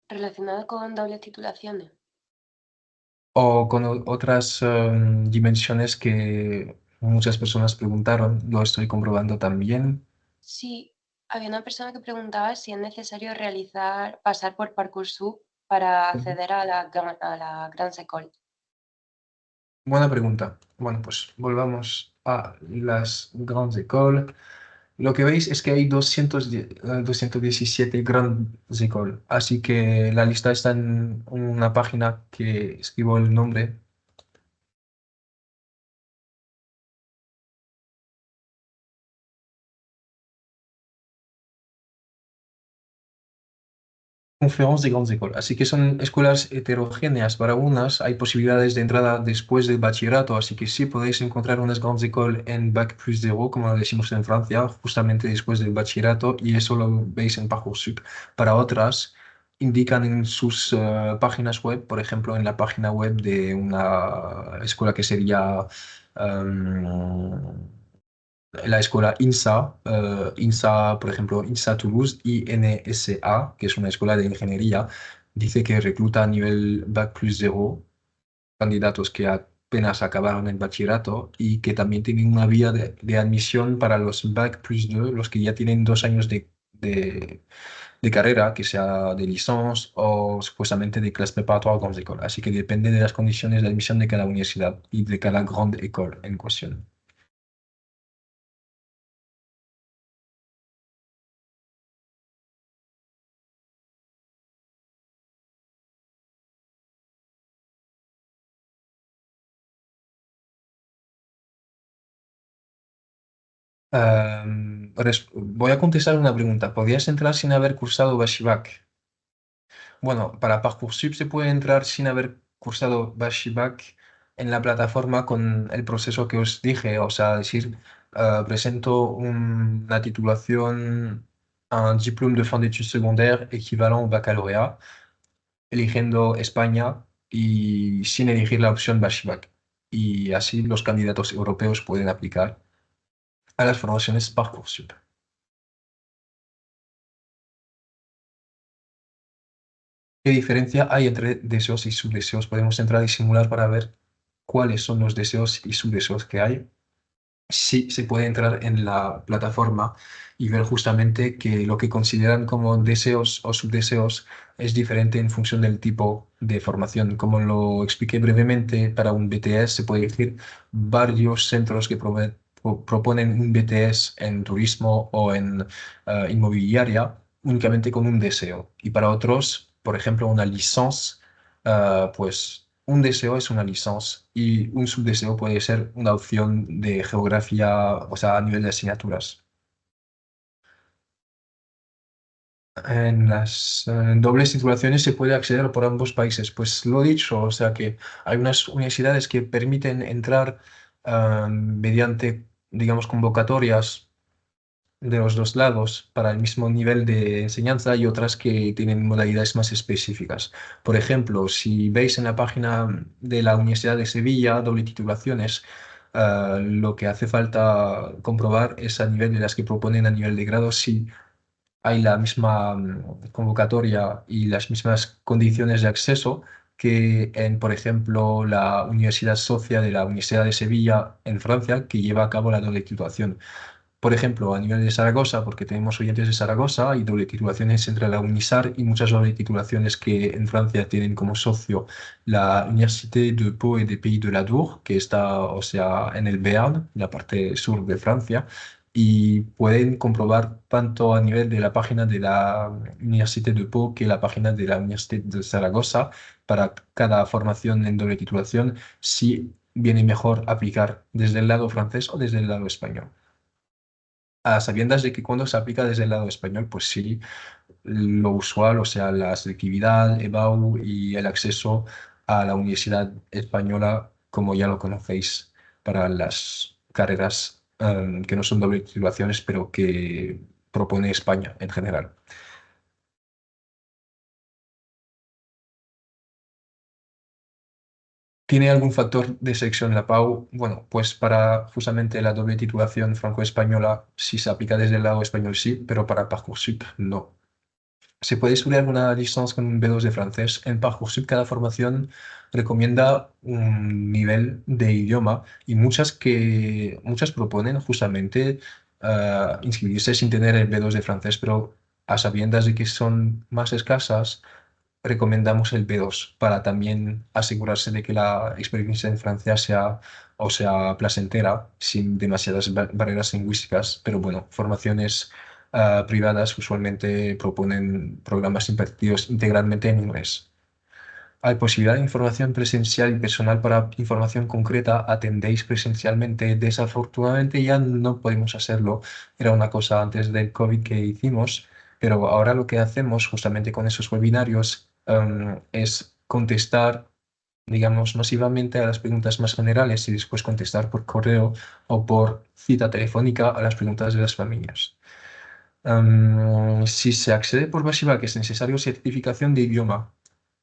Relacionado con dobles titulaciones. o con otras dimensiones que muchas personas preguntaron. Lo estoy comprobando también. Sí, había una persona que preguntaba si es necesario pasar por Parcoursup para acceder a la Grande École. Buena pregunta. Bueno, pues volvamos a las grandes écoles. Lo que veis es que hay 217 grandes écoles, así que la lista está en una página que escribo el nombre. Conférence de grandes écoles. Así que son escuelas heterogéneas. Para unas hay posibilidades de entrada después del bachillerato, así que sí podéis encontrar unas grandes écoles en Bac+0, como lo decimos en Francia, justamente después del bachillerato, y eso lo veis en Parcoursup. Para otras, indican en sus páginas web, por ejemplo, en la página web de una escuela que sería em, la escuela INSA, INSA, por ejemplo, INSA Toulouse, INSA, que es una escuela de ingeniería, dice que recluta a nivel Bac+0 candidatos que apenas acabaron el bachillerato y que también tienen una vía de admisión para los Bac+2, los que ya tienen 2 años de carrera, que sea de licence o supuestamente de clase préparatoire grandes écoles. Así que depende de las condiciones de admisión de cada universidad y de cada grande école en cuestión. Voy a contestar una pregunta. ¿Podrías entrar sin haber cursado Bachibac? Bueno, para Parcoursup se puede entrar sin haber cursado Bachibac en la plataforma con el proceso que os dije. O sea, decir, presento una titulación, un diplôme de fin d'études secondaires equivalent au baccalauréat, eligiendo España y sin elegir la opción Bachibac. Y así los candidatos europeos pueden aplicar a las formaciones Parcoursup. ¿Qué diferencia hay entre deseos y subdeseos? Podemos entrar y simular para ver cuáles son los deseos y subdeseos que hay. Sí, se puede entrar en la plataforma y ver justamente que lo que consideran como deseos o subdeseos es diferente en función del tipo de formación. Como lo expliqué brevemente, para un BTS se puede decir varios centros que proponen un BTS en turismo o en inmobiliaria únicamente con un deseo. Y para otros, por ejemplo, una licencia, pues un deseo es una licencia y un subdeseo puede ser una opción de geografía, o sea, a nivel de asignaturas. En las dobles titulaciones se puede acceder por ambos países. Pues lo dicho, o sea que hay unas universidades que permiten entrar mediante, digamos, convocatorias de los dos lados para el mismo nivel de enseñanza y otras que tienen modalidades más específicas. Por ejemplo, si veis en la página de la Universidad de Sevilla, doble titulaciones, lo que hace falta comprobar es a nivel de las que proponen a nivel de grado si hay la misma convocatoria y las mismas condiciones de acceso que en, por ejemplo, la Universidad Socia de la Universidad de Sevilla en Francia, que lleva a cabo la doble titulación. Por ejemplo, a nivel de Zaragoza, porque tenemos oyentes de Zaragoza, hay doble titulaciones entre la UNISAR y muchas doble titulaciones que en Francia tienen como socio la Université de Pau et des Pays de l'Adour, que está, o sea, en el Béarn, la parte sur de Francia, y pueden comprobar tanto a nivel de la página de la Université de Pau que la página de la Université de Zaragoza para cada formación en doble titulación si viene mejor aplicar desde el lado francés o desde el lado español. A sabiendas de que cuando se aplica desde el lado español, pues sí, lo usual, o sea, la selectividad, EBAU y el acceso a la Universidad Española, como ya lo conocéis, para las carreras que no son doble titulaciones, pero que propone España en general. ¿Tiene algún factor de selección la PAU? Bueno, pues para justamente la doble titulación franco-española, si se aplica desde el lado español, sí, pero para Parcoursup, no. Se puede estudiar una licencia con un B2 de francés. En Parcoursup cada formación recomienda un nivel de idioma y muchas proponen justamente inscribirse sin tener el B2 de francés, pero a sabiendas de que son más escasas, recomendamos el B2 para también asegurarse de que la experiencia en Francia sea, o sea, placentera, sin demasiadas barreras lingüísticas. Pero bueno, formaciones privadas usualmente proponen programas impartidos integralmente en inglés. Hay posibilidad de información presencial y personal para información concreta. Atendéis presencialmente. Desafortunadamente ya no podemos hacerlo. Era una cosa antes del COVID que hicimos, Pero ahora lo que hacemos justamente con esos webinarios es contestar, digamos, masivamente a las preguntas más generales y después contestar por correo o por cita telefónica a las preguntas de las familias. Si se accede por Bashivac es necesario certificación de idioma.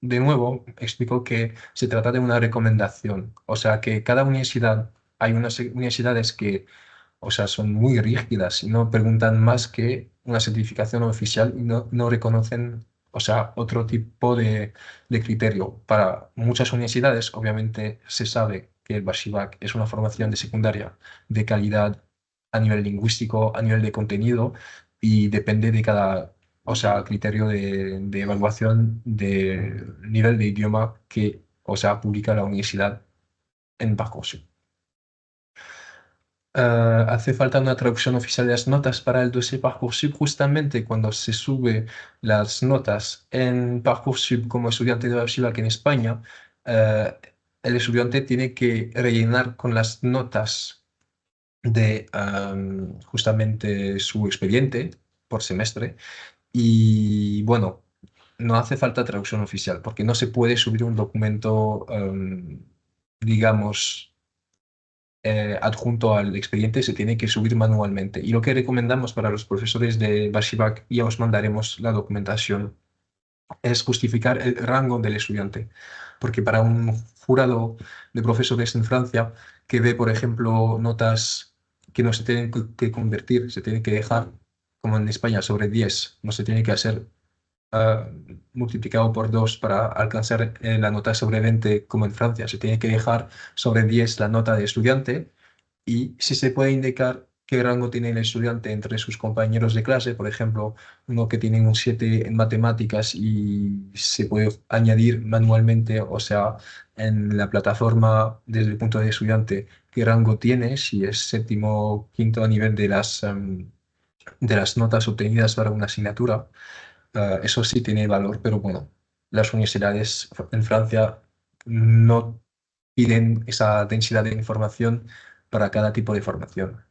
De nuevo, explico que se trata de una recomendación, o sea que cada universidad, hay unas universidades que, o sea, son muy rígidas y no preguntan más que una certificación oficial y no reconocen, o sea, otro tipo de criterio. Para muchas universidades, obviamente, se sabe que el Bashivac es una formación de secundaria de calidad a nivel lingüístico, a nivel de contenido y depende de cada, o sea, criterio de evaluación de nivel de idioma que, o sea, publica la universidad en Parcoursup. Hace falta una traducción oficial de las notas para el dossier Parcoursup justamente cuando se sube las notas en Parcoursup como estudiante de bachillerato en España. eh, el estudiante tiene que rellenar con las notas de justamente su expediente por semestre y bueno, no hace falta traducción oficial porque no se puede subir un documento, digamos, adjunto al expediente, se tiene que subir manualmente. Y lo que recomendamos para los profesores de Bashivac, ya os mandaremos la documentación, es justificar el rango del estudiante. Porque para un jurado de profesores en Francia que ve, por ejemplo, notas que no se tienen que convertir, se tienen que dejar, como en España, sobre 10, no se tiene que hacer multiplicado por 2 para alcanzar la nota sobre 20 como en Francia. Se tiene que dejar sobre 10 la nota de estudiante y si se puede indicar qué rango tiene el estudiante entre sus compañeros de clase, por ejemplo, uno que tiene un 7 en matemáticas y se puede añadir manualmente, o sea, en la plataforma desde el punto de estudiante, qué rango tiene, si es séptimo, quinto a nivel de las notas obtenidas para una asignatura. Eso sí tiene valor, pero bueno, las universidades en Francia no piden esa densidad de información para cada tipo de formación.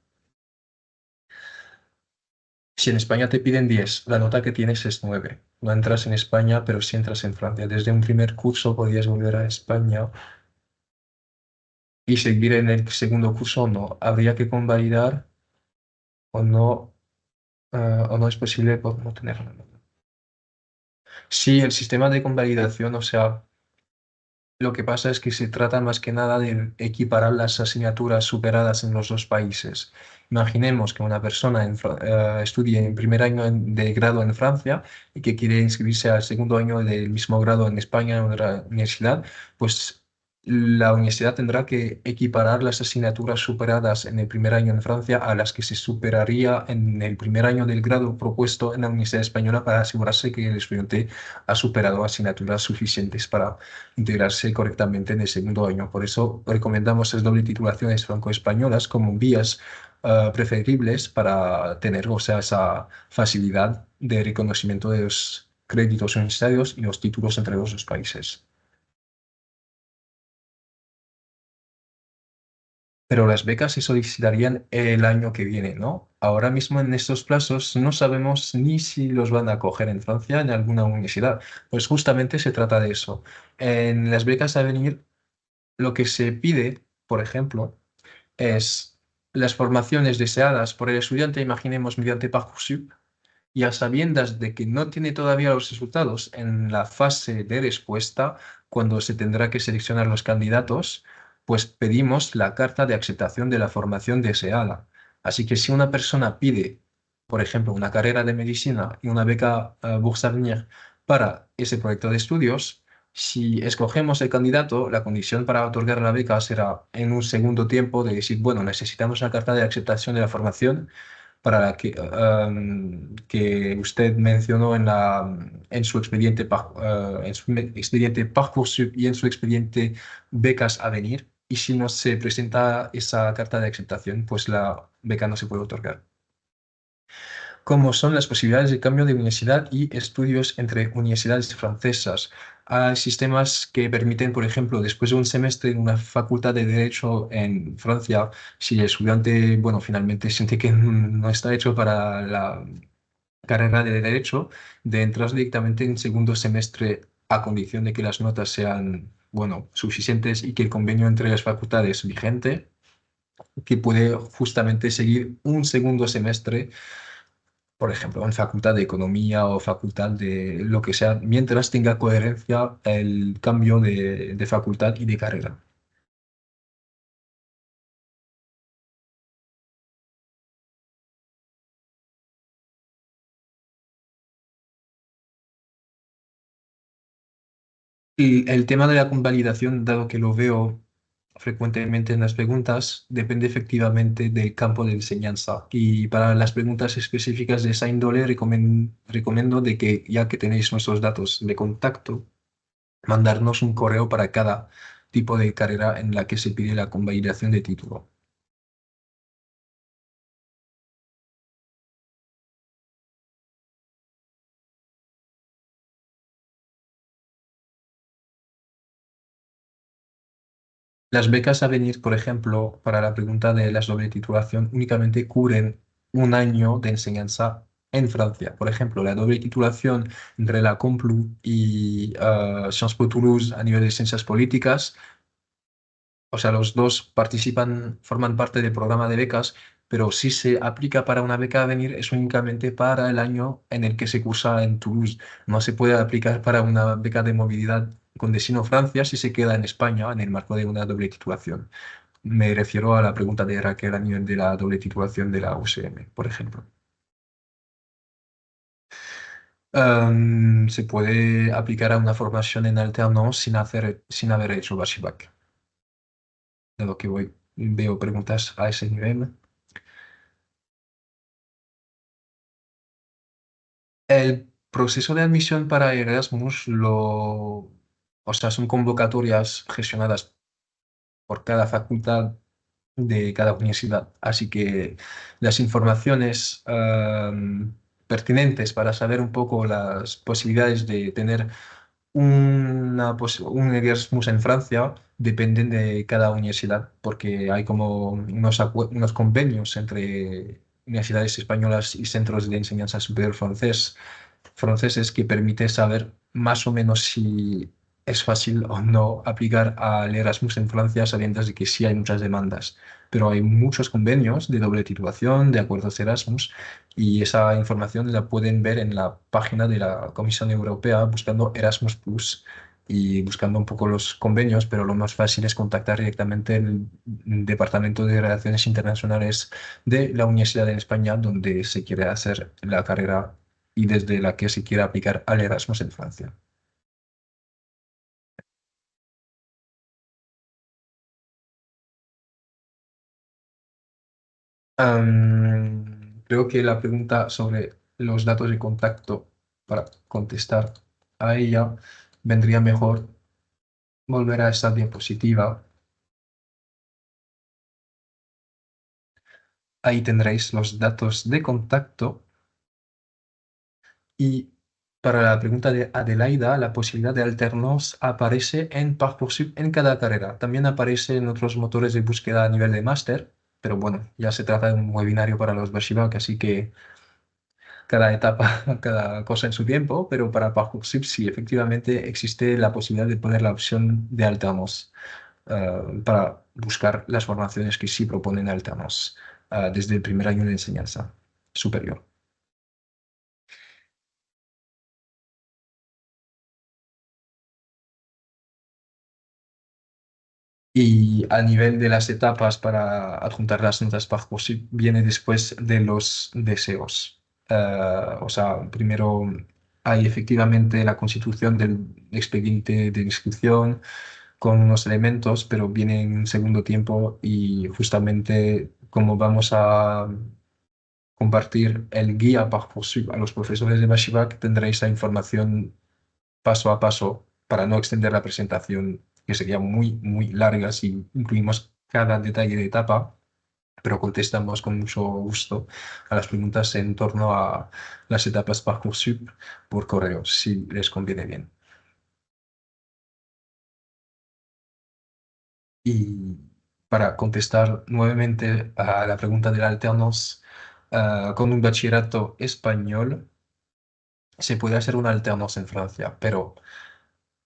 Si en España te piden 10, la nota que tienes es 9. No entras en España, pero sí entras en Francia. Desde un primer curso podías volver a España y seguir en el segundo curso o no. Habría que convalidar o o no es posible por no tener la nota. Sí, el sistema de convalidación, o sea, lo que pasa es que se trata más que nada de equiparar las asignaturas superadas en los dos países. Imaginemos que una persona estudie en primer año de grado en Francia y que quiere inscribirse al segundo año del mismo grado en España en otra universidad, pues la universidad tendrá que equiparar las asignaturas superadas en el primer año en Francia a las que se superaría en el primer año del grado propuesto en la Universidad Española para asegurarse que el estudiante ha superado asignaturas suficientes para integrarse correctamente en el segundo año. Por eso recomendamos las doble titulaciones franco-españolas como vías preferibles para tener, o sea, esa facilidad de reconocimiento de los créditos universitarios y los títulos entre los dos países. Pero las becas se solicitarían el año que viene, ¿no? Ahora mismo en estos plazos no sabemos ni si los van a coger en Francia en alguna universidad. Pues justamente se trata de eso. En las becas a venir lo que se pide, por ejemplo, es las formaciones deseadas por el estudiante, imaginemos mediante Parcoursup, y a sabiendas de que no tiene todavía los resultados en la fase de respuesta, cuando se tendrá que seleccionar los candidatos, pues pedimos la carta de aceptación de la formación deseada. Así que si una persona pide, por ejemplo, una carrera de medicina y una beca Bourse Avenir para ese proyecto de estudios, si escogemos el candidato, la condición para otorgar la beca será en un segundo tiempo de decir, bueno, necesitamos una carta de aceptación de la formación para la que usted mencionó en su expediente, en su expediente Parcoursup y en su expediente Becas a venir. Y si no se presenta esa carta de aceptación, pues la beca no se puede otorgar. ¿Cómo son las posibilidades de cambio de universidad y estudios entre universidades francesas? Hay sistemas que permiten, por ejemplo, después de un semestre en una facultad de Derecho en Francia, si el estudiante, bueno, finalmente siente que no está hecho para carrera de Derecho, de entrar directamente en segundo semestre a condición de que las notas sean, bueno, suficientes y que el convenio entre las facultades vigente, que puede justamente seguir un segundo semestre, por ejemplo, en facultad de Economía o facultad de lo que sea, mientras tenga coherencia el cambio de facultad y de carrera. Y el tema de la convalidación, dado que lo veo frecuentemente en las preguntas, depende efectivamente del campo de enseñanza. Y para las preguntas específicas de esa índole, recomiendo de que, ya que tenéis nuestros datos de contacto, mandarnos un correo para cada tipo de carrera en la que se pide la convalidación de título. Las becas a venir, por ejemplo, para la pregunta de las doble titulación, únicamente cubren un año de enseñanza en Francia. Por ejemplo, la doble titulación entre la Complu y Sciences Po Toulouse a nivel de ciencias políticas, o sea, los dos participan, forman parte del programa de becas, pero si se aplica para una beca a venir es únicamente para el año en el que se cursa en Toulouse. No se puede aplicar para una beca de movilidad con destino Francia si se queda en España en el marco de una doble titulación. Me refiero a la pregunta de Raquel a nivel de la doble titulación de la UCM, por ejemplo. Se puede aplicar a una formación en alterno sin haber hecho bachillerato. De lo que veo preguntas a ese nivel. El proceso de admisión para Erasmus o sea, son convocatorias gestionadas por cada facultad de cada universidad. Así que las informaciones pertinentes para saber un poco las posibilidades de tener un Erasmus en Francia dependen de cada universidad, porque hay como unos convenios entre universidades españolas y centros de enseñanza superior franceses que permite saber más o menos si es fácil o no aplicar al Erasmus en Francia, sabiendo de que sí hay muchas demandas. Pero hay muchos convenios de doble titulación, de acuerdos Erasmus, y esa información la pueden ver en la página de la Comisión Europea buscando Erasmus Plus y buscando un poco los convenios, pero lo más fácil es contactar directamente el Departamento de Relaciones Internacionales de la Universidad en España, donde se quiere hacer la carrera y desde la que se quiere aplicar al Erasmus en Francia. Creo que la pregunta sobre los datos de contacto para contestar a ella vendría mejor volver a esta diapositiva. Ahí tendréis los datos de contacto y para la pregunta de Adelaida, la posibilidad de alternos aparece en Parcoursup en cada carrera. También aparece en otros motores de búsqueda a nivel de máster, pero bueno, ya se trata de un webinario para los Berchibac, así que cada etapa, cada cosa en su tiempo, pero para Parcoursup sí, efectivamente existe la posibilidad de poner la opción de alternos para buscar las formaciones que sí proponen alternos desde el primer año de enseñanza superior. Y a nivel de las etapas para adjuntar las notas Parcoursup viene después de los deseos. O sea, primero hay efectivamente la constitución del expediente de inscripción con unos elementos, pero viene en segundo tiempo y justamente como vamos a compartir el guía Parcoursup a los profesores de Mashivac, tendréis la información paso a paso para no extender la presentación, que sería muy larga si incluimos cada detalle de etapa, pero contestamos con mucho gusto a las preguntas en torno a las etapas Parcoursup por correo, si les conviene bien. Y para contestar nuevamente a la pregunta del alternos, con un bachillerato español, se puede hacer un alternos en Francia, pero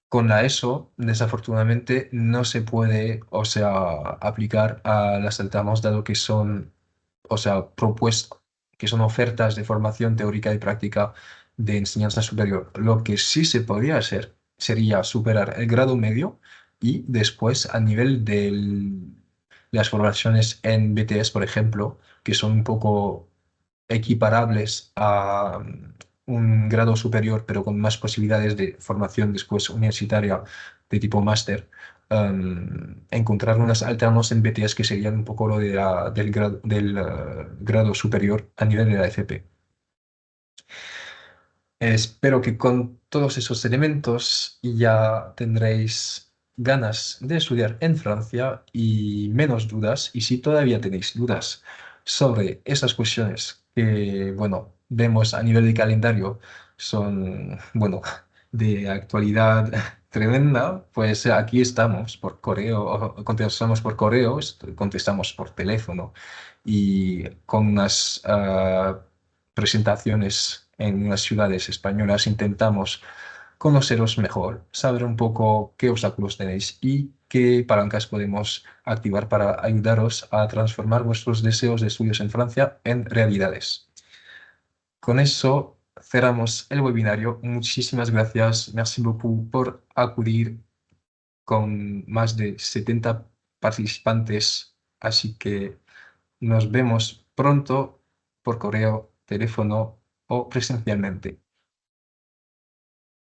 con la ESO, desafortunadamente, no se puede, o sea, aplicar a las alternos dado que son, o sea, propuestas, que son ofertas de formación teórica y práctica de enseñanza superior. Lo que sí se podría hacer sería superar el grado medio y después a nivel de las formaciones en BTS, por ejemplo, que son un poco equiparables a un grado superior, pero con más posibilidades de formación después universitaria de tipo máster, encontrar unas alternos en BTS que serían un poco lo de del grado superior a nivel de la FP. Espero que con todos esos elementos ya tendréis ganas de estudiar en Francia y menos dudas. Y si todavía tenéis dudas sobre esas cuestiones que, bueno, vemos a nivel de calendario son, bueno, de actualidad tremenda, pues aquí estamos por correo, o contestamos por correo, contestamos por teléfono y con unas presentaciones en las ciudades españolas intentamos conoceros mejor, saber un poco qué obstáculos tenéis y qué palancas podemos activar para ayudaros a transformar vuestros deseos de estudios en Francia en realidades. Con eso cerramos el webinario. Muchísimas gracias. Merci beaucoup por acudir con más de 70 participantes. Así que nos vemos pronto por correo, teléfono o presencialmente.